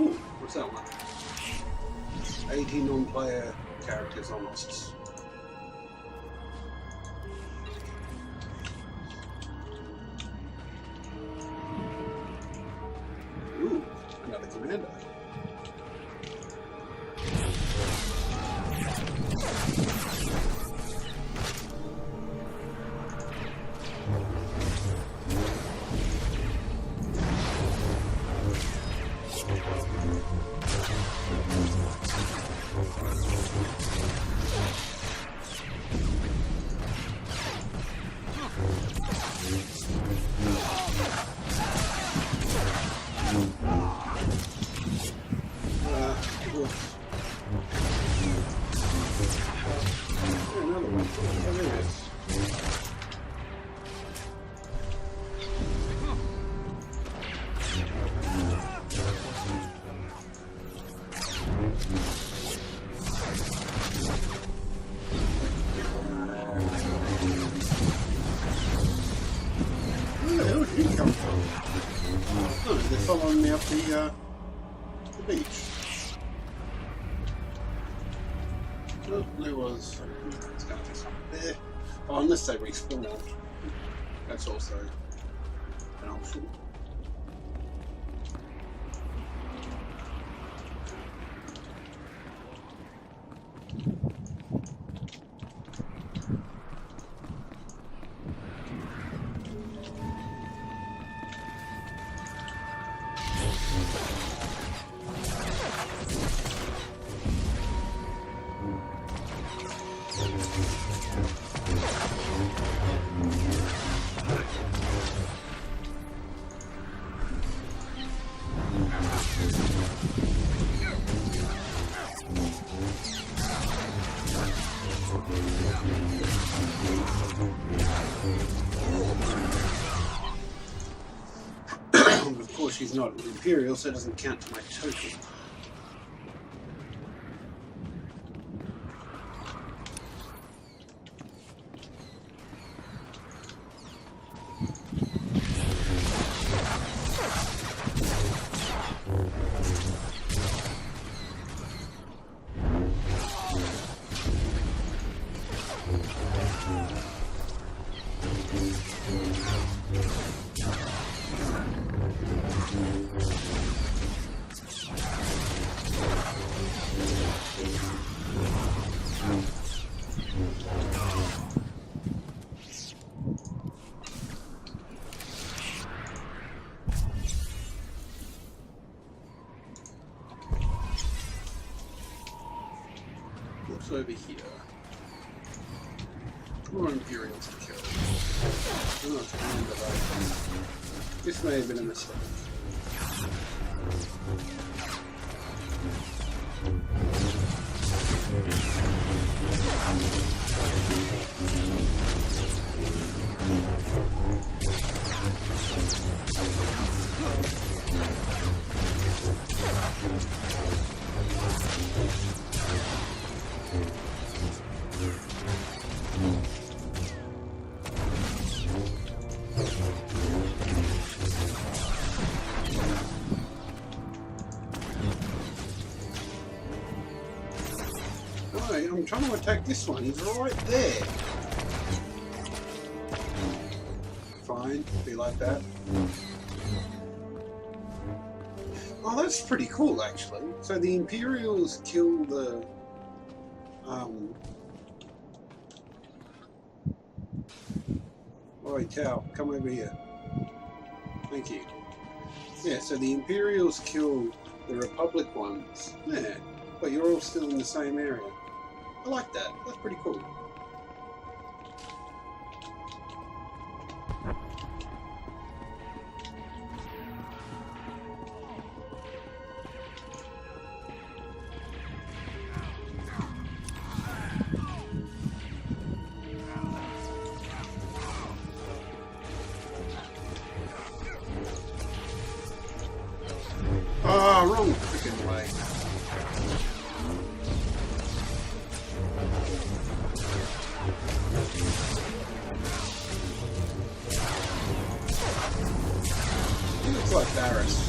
Ooh, what's that one? 18 non-player characters on lists. Ooh, another commander. Oh, they're following me up the beach. Oh, there was. It's going to be something there. Oh, unless they respawned. That's also an option. Of course, she's not an Imperial, so it doesn't count to my total. What's over here? More Imperials to kill. I'm not trying to like. This may have been a mistake. I'm trying to attack this one, he's right there. Fine, be like that. Oh, that's pretty cool actually. So the Imperials kill the Oi, cow, come over here. Thank you. Yeah, so the Imperials kill the Republic ones. Yeah, but you're all still in the same area. I like that. That's pretty cool. Ah, wrong freaking way. He looks like Barris.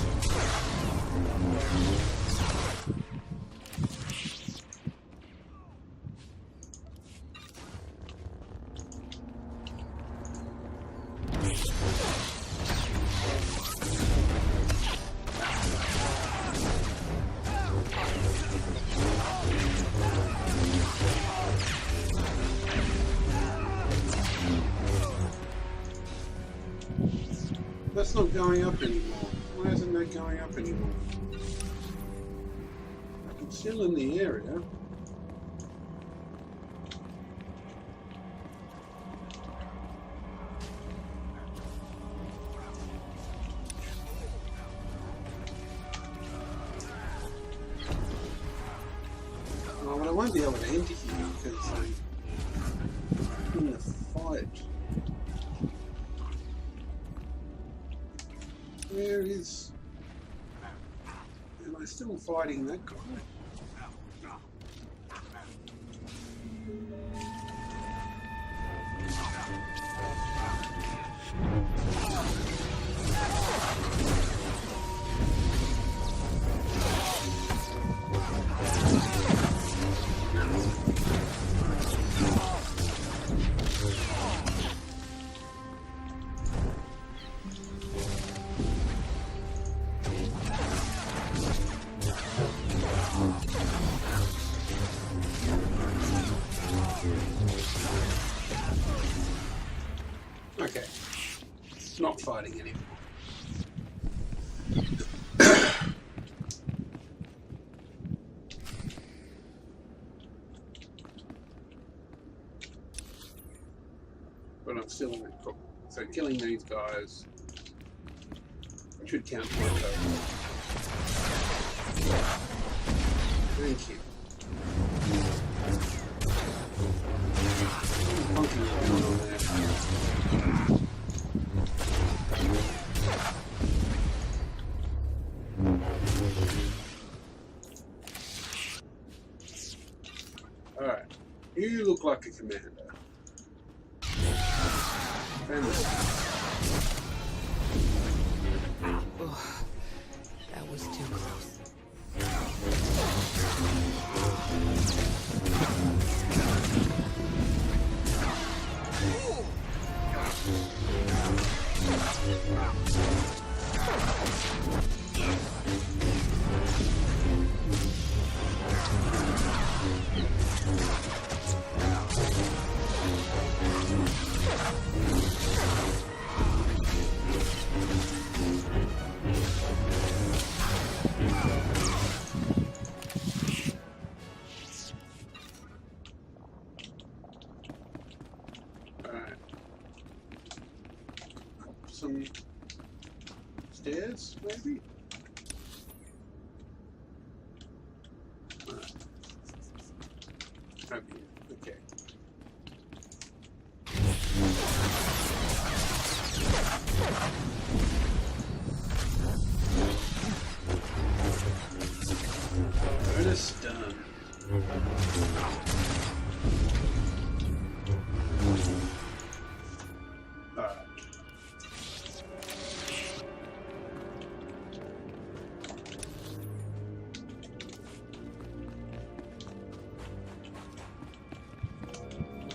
That's not going up anymore. Why isn't that going up anymore? I'm still in the area. Oh, well, I won't be able to enter here because I'm in the fight. Where is... Am I still fighting that guy? Okay. Not fighting anymore. But I'm still in that problem. So killing these guys should count for it. Thank you. Funky going on there. Alright. You look like a commander. Oh, that was too close. Some stairs, maybe? Up here. Okay. Bonus done.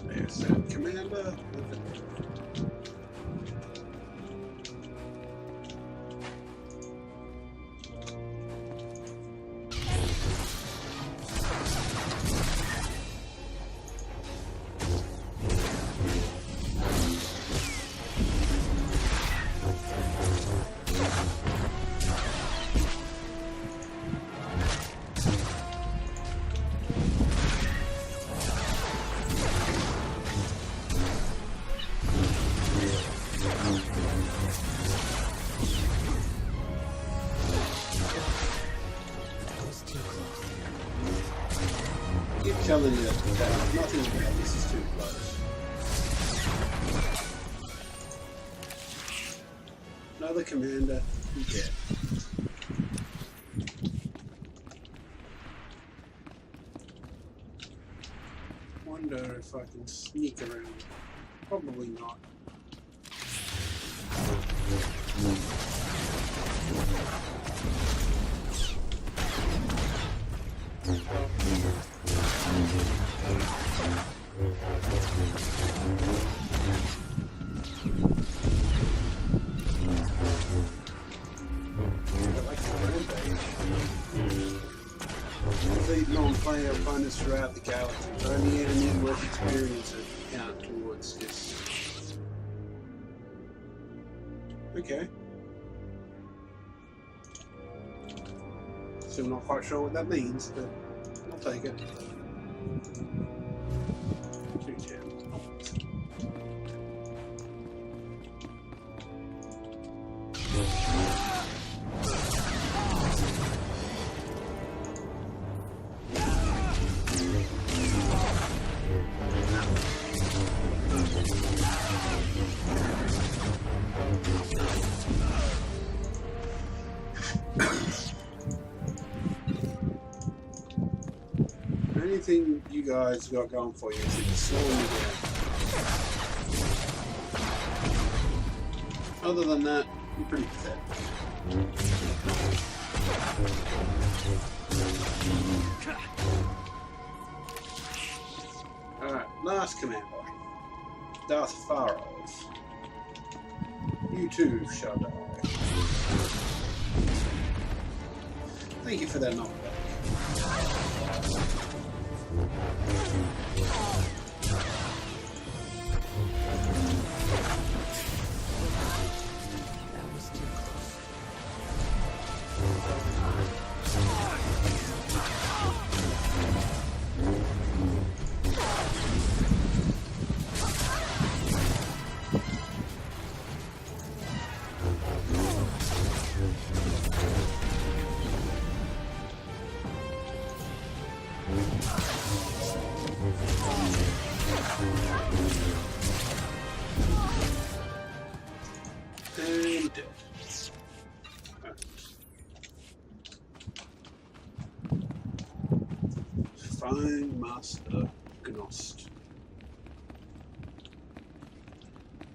There's that commander. Telling you that nothing about this is too close. Another commander, yeah. Wonder if I can sneak around. Probably not. Non-player opponents throughout the galaxy. Only enemy worth experience that count towards this. Okay. Still not quite sure what that means, but I'll take it. 210. Anything you guys got going for you is it's slowing you down. Other than that, you're pretty pathetic. Alright, last commander. Darth Farov. You too shall die. Thank you for that knockback. dead. Phone Master Gnost.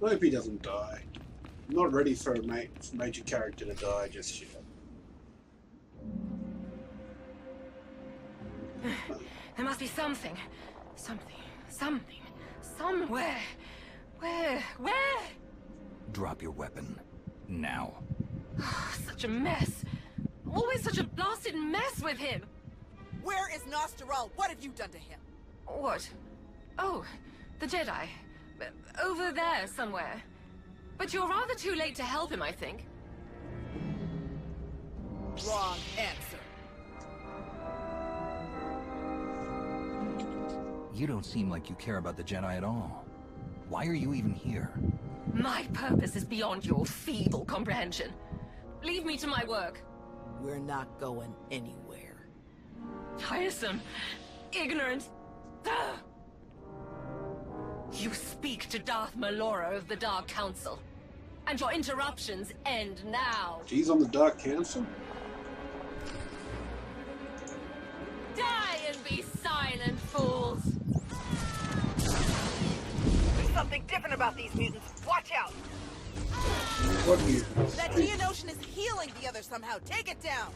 I hope he doesn't die. I'm not ready for a major character to die just yet. There must be something. Something. Somewhere. Where? Drop your weapon. Now. Such a mess. Always such a blasted mess with him. Where is Nosteral? What have you done to him? What? Oh, the Jedi. Over there somewhere. But you're rather too late to help him, I think. Wrong answer. You don't seem like you care about the Jedi at all. Why are you even here? My purpose is beyond your feeble comprehension. Leave me to my work. We're not going anywhere. Tiresome. Ignorant. Ugh. You speak to Darth Malora of the Dark Council. And your interruptions end now. She's on the Dark Council? Die and be silent, fools! There's something different about these mutants. Watch out! What mutants? That Geonosian is healing the other somehow. Take it down!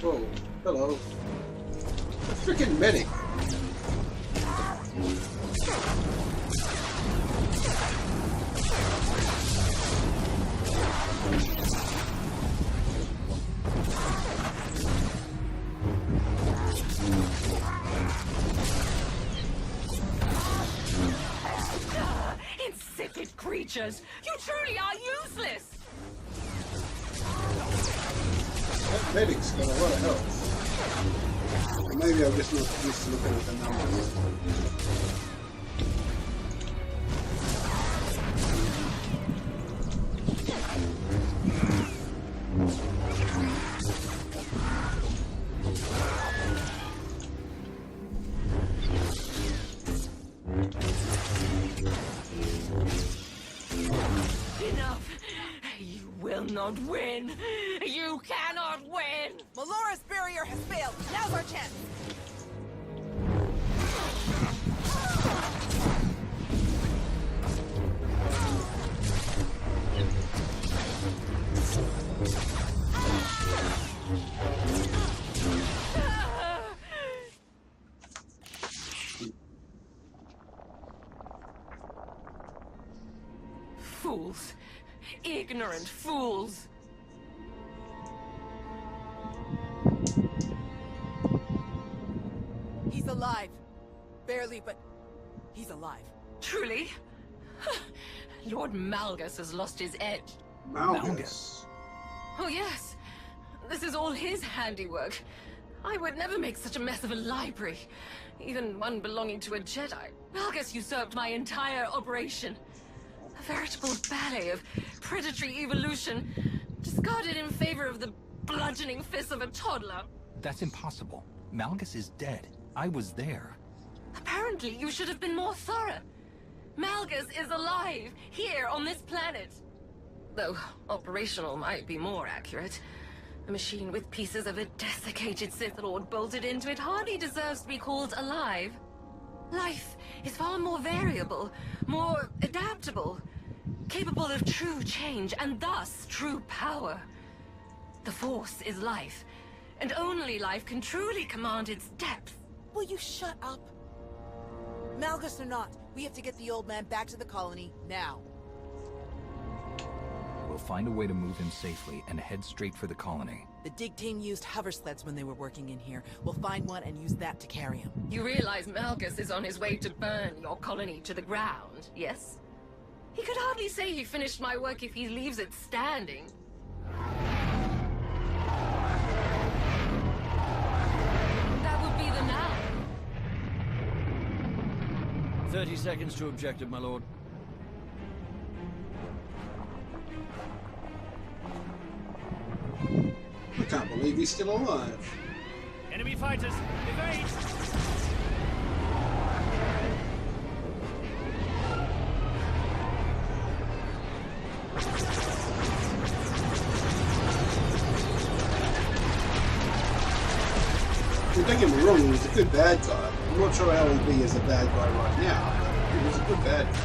Whoa, hello. A freaking medic! Insipid creatures! You truly are useless! That medic's got a lot of health. Or maybe I'm just not used to looking at the numbers. Enough! You will not win! You cannot win! Melora's barrier has failed. Now's our chance. Fools. Ignorant fools. He's alive. Barely, but he's alive. Truly? Lord Malgus has lost his edge. Malgus? Oh yes. This is all his handiwork. I would never make such a mess of a library. Even one belonging to a Jedi. Malgus usurped my entire operation. A veritable ballet of predatory evolution, discarded in favor of the bludgeoning fists of a toddler. That's impossible. Malgus is dead. I was there. Apparently, you should have been more thorough. Malgus is alive, here on this planet. Though, operational might be more accurate. A machine with pieces of a desiccated Sith Lord bolted into it hardly deserves to be called alive. Life is far more variable, more adaptable, capable of true change, and thus true power. The Force is life, and only life can truly command its depth. Will you shut up? Malgus or not, we have to get the old man back to the colony, now. We'll find a way to move him safely and head straight for the colony. The dig team used hover sleds when they were working in here. We'll find one and use that to carry him. You realize Malgus is on his way to burn your colony to the ground, yes? He could hardly say he finished my work if he leaves it standing. That would be the now. 30 seconds to objective, my lord. I can't believe he's still alive. Enemy fighters, evade! Don't get me wrong, he was a good bad guy. I'm not sure how he'll be as a bad guy right now, but he was a good bad guy.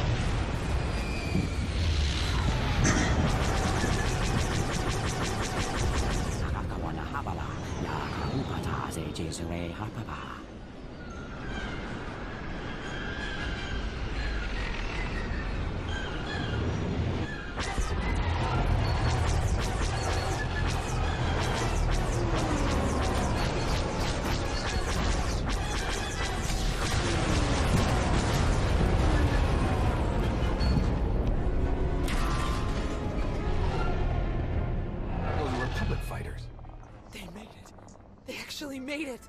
Made it.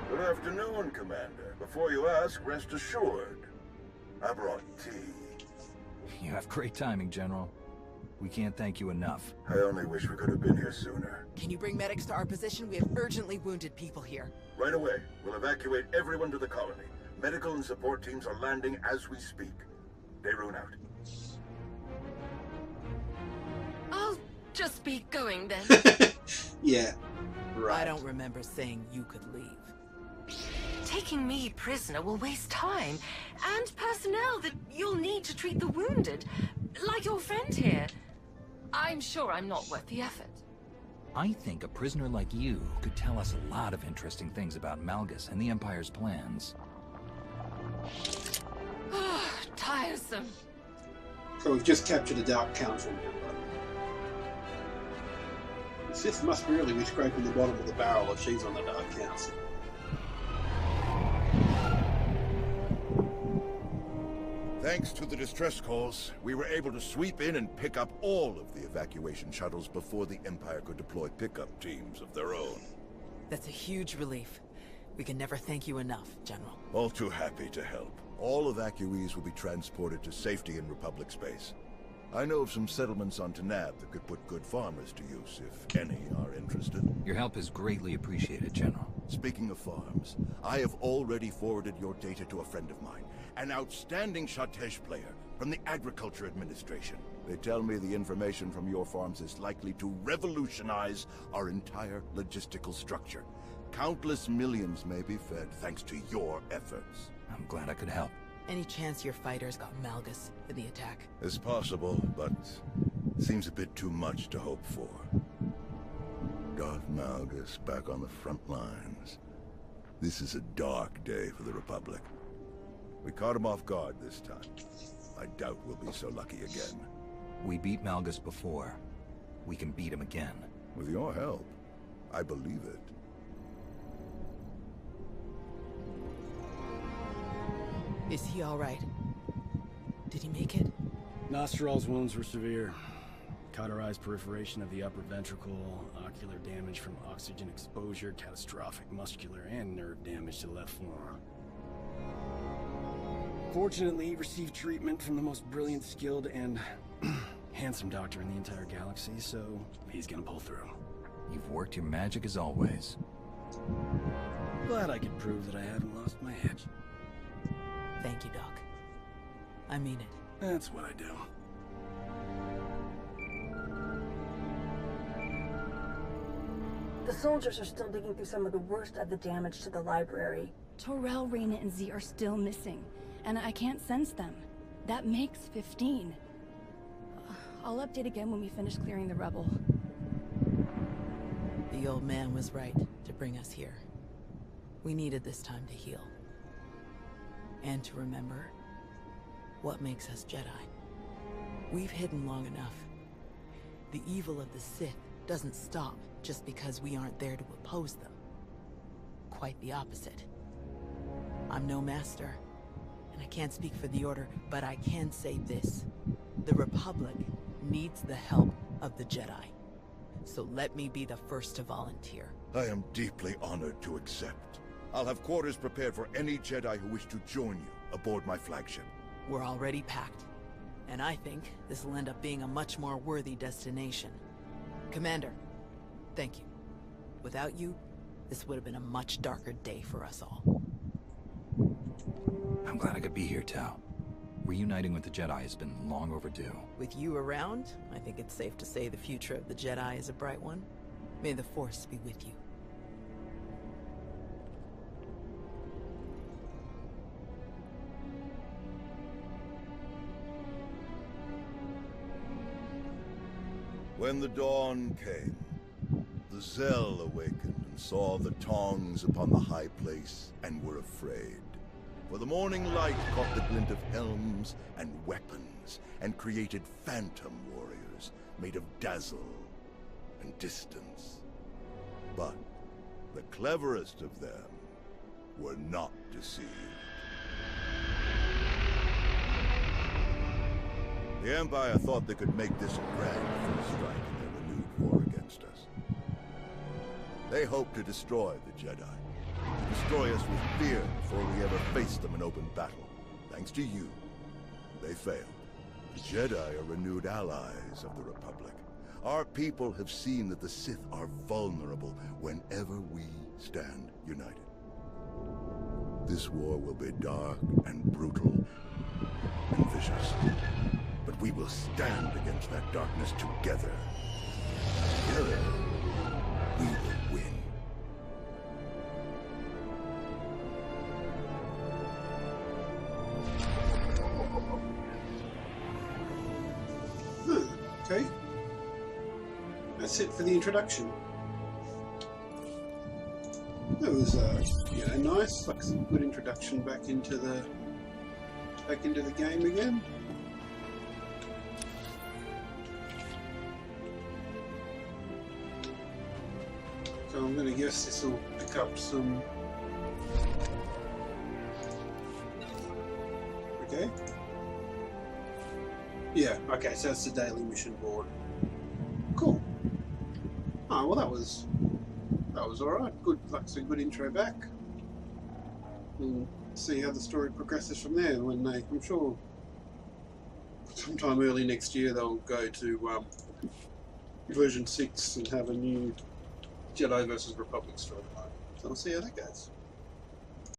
Good afternoon, Commander. Before you ask, rest assured. I brought tea. You have great timing, General. We can't thank you enough. I only wish we could have been here sooner. Can you bring medics to our position? We have urgently wounded people here. Right away. We'll evacuate everyone to the colony. Medical and support teams are landing as we speak. Dayrun out. I'll just be going then. Yeah, right. I don't remember saying you could leave. Taking me prisoner will waste time and personnel that you'll need to treat the wounded, like your friend here. I'm sure I'm not worth the effort. I think a prisoner like you could tell us a lot of interesting things about Malgus and the Empire's plans. Tiresome. So we've just captured a Dark Council member. The Sith must really be scraping the bottom of the barrel if she's on the Dark Council. Thanks to the distress calls, we were able to sweep in and pick up all of the evacuation shuttles before the Empire could deploy pickup teams of their own. That's a huge relief. We can never thank you enough, General. All too happy to help. All evacuees will be transported to safety in Republic space. I know of some settlements on Tanab that could put good farmers to use, if any are interested. Your help is greatly appreciated, General. Speaking of farms, I have already forwarded your data to a friend of mine, an outstanding Shatej player from the Agriculture Administration. They tell me the information from your farms is likely to revolutionize our entire logistical structure. Countless millions may be fed thanks to your efforts. I'm glad I could help. Any chance your fighters got Malgus in the attack? It's possible, but seems a bit too much to hope for. Darth Malgus back on the front lines. This is a dark day for the Republic. We caught him off guard this time. I doubt we'll be so lucky again. We beat Malgus before. We can beat him again. With your help, I believe it. Is he all right? Did he make it? Nostral's wounds were severe. Cauterized perforation of the upper ventricle, ocular damage from oxygen exposure, catastrophic muscular and nerve damage to the left forearm. Fortunately, he received treatment from the most brilliant, skilled, and handsome doctor in the entire galaxy, so he's gonna pull through. You've worked your magic as always. Glad I could prove that I haven't lost my edge. Thank you, Doc. I mean it. That's what I do. The soldiers are still digging through some of the worst of the damage to the library. Torel, Reyna, and Z are still missing, and I can't sense them. That makes 15. I'll update again when we finish clearing the rubble. The old man was right to bring us here. We needed this time to heal. And to remember what makes us Jedi. We've hidden long enough. The evil of the Sith doesn't stop just because we aren't there to oppose them. Quite the opposite. I'm no master, and I can't speak for the Order, but I can say this. The Republic needs the help of the Jedi. So let me be the first to volunteer. I am deeply honored to accept. I'll have quarters prepared for any Jedi who wish to join you aboard my flagship. We're already packed, and I think this will end up being a much more worthy destination. Commander, thank you. Without you, this would have been a much darker day for us all. I'm glad I could be here, Tao. Reuniting with the Jedi has been long overdue. With you around, I think it's safe to say the future of the Jedi is a bright one. May the Force be with you. When the dawn came, the Zell awakened and saw the tongs upon the high place and were afraid. For the morning light caught the glint of helms and weapons and created phantom warriors made of dazzle and distance. But the cleverest of them were not deceived. The Empire thought they could make this a grand first strike in their renewed war against us. They hoped to destroy the Jedi, to destroy us with fear before we ever faced them in open battle. Thanks to you, they failed. The Jedi are renewed allies of the Republic. Our people have seen that the Sith are vulnerable whenever we stand united. This war will be dark and brutal and vicious. But we will stand against that darkness together. Together, we will win. Okay. That's it for the introduction. That was, nice. Like some good introduction back into the game again. So I'm going to guess this will pick up some... Okay. Yeah, okay, so that's the daily mission board. Cool. Oh, well that was alright. Good, like I said, good intro back. We'll see how the story progresses from there when they, I'm sure, sometime early next year they'll go to version 6 and have a new Jedi versus Republic storyline. So we'll see how that goes.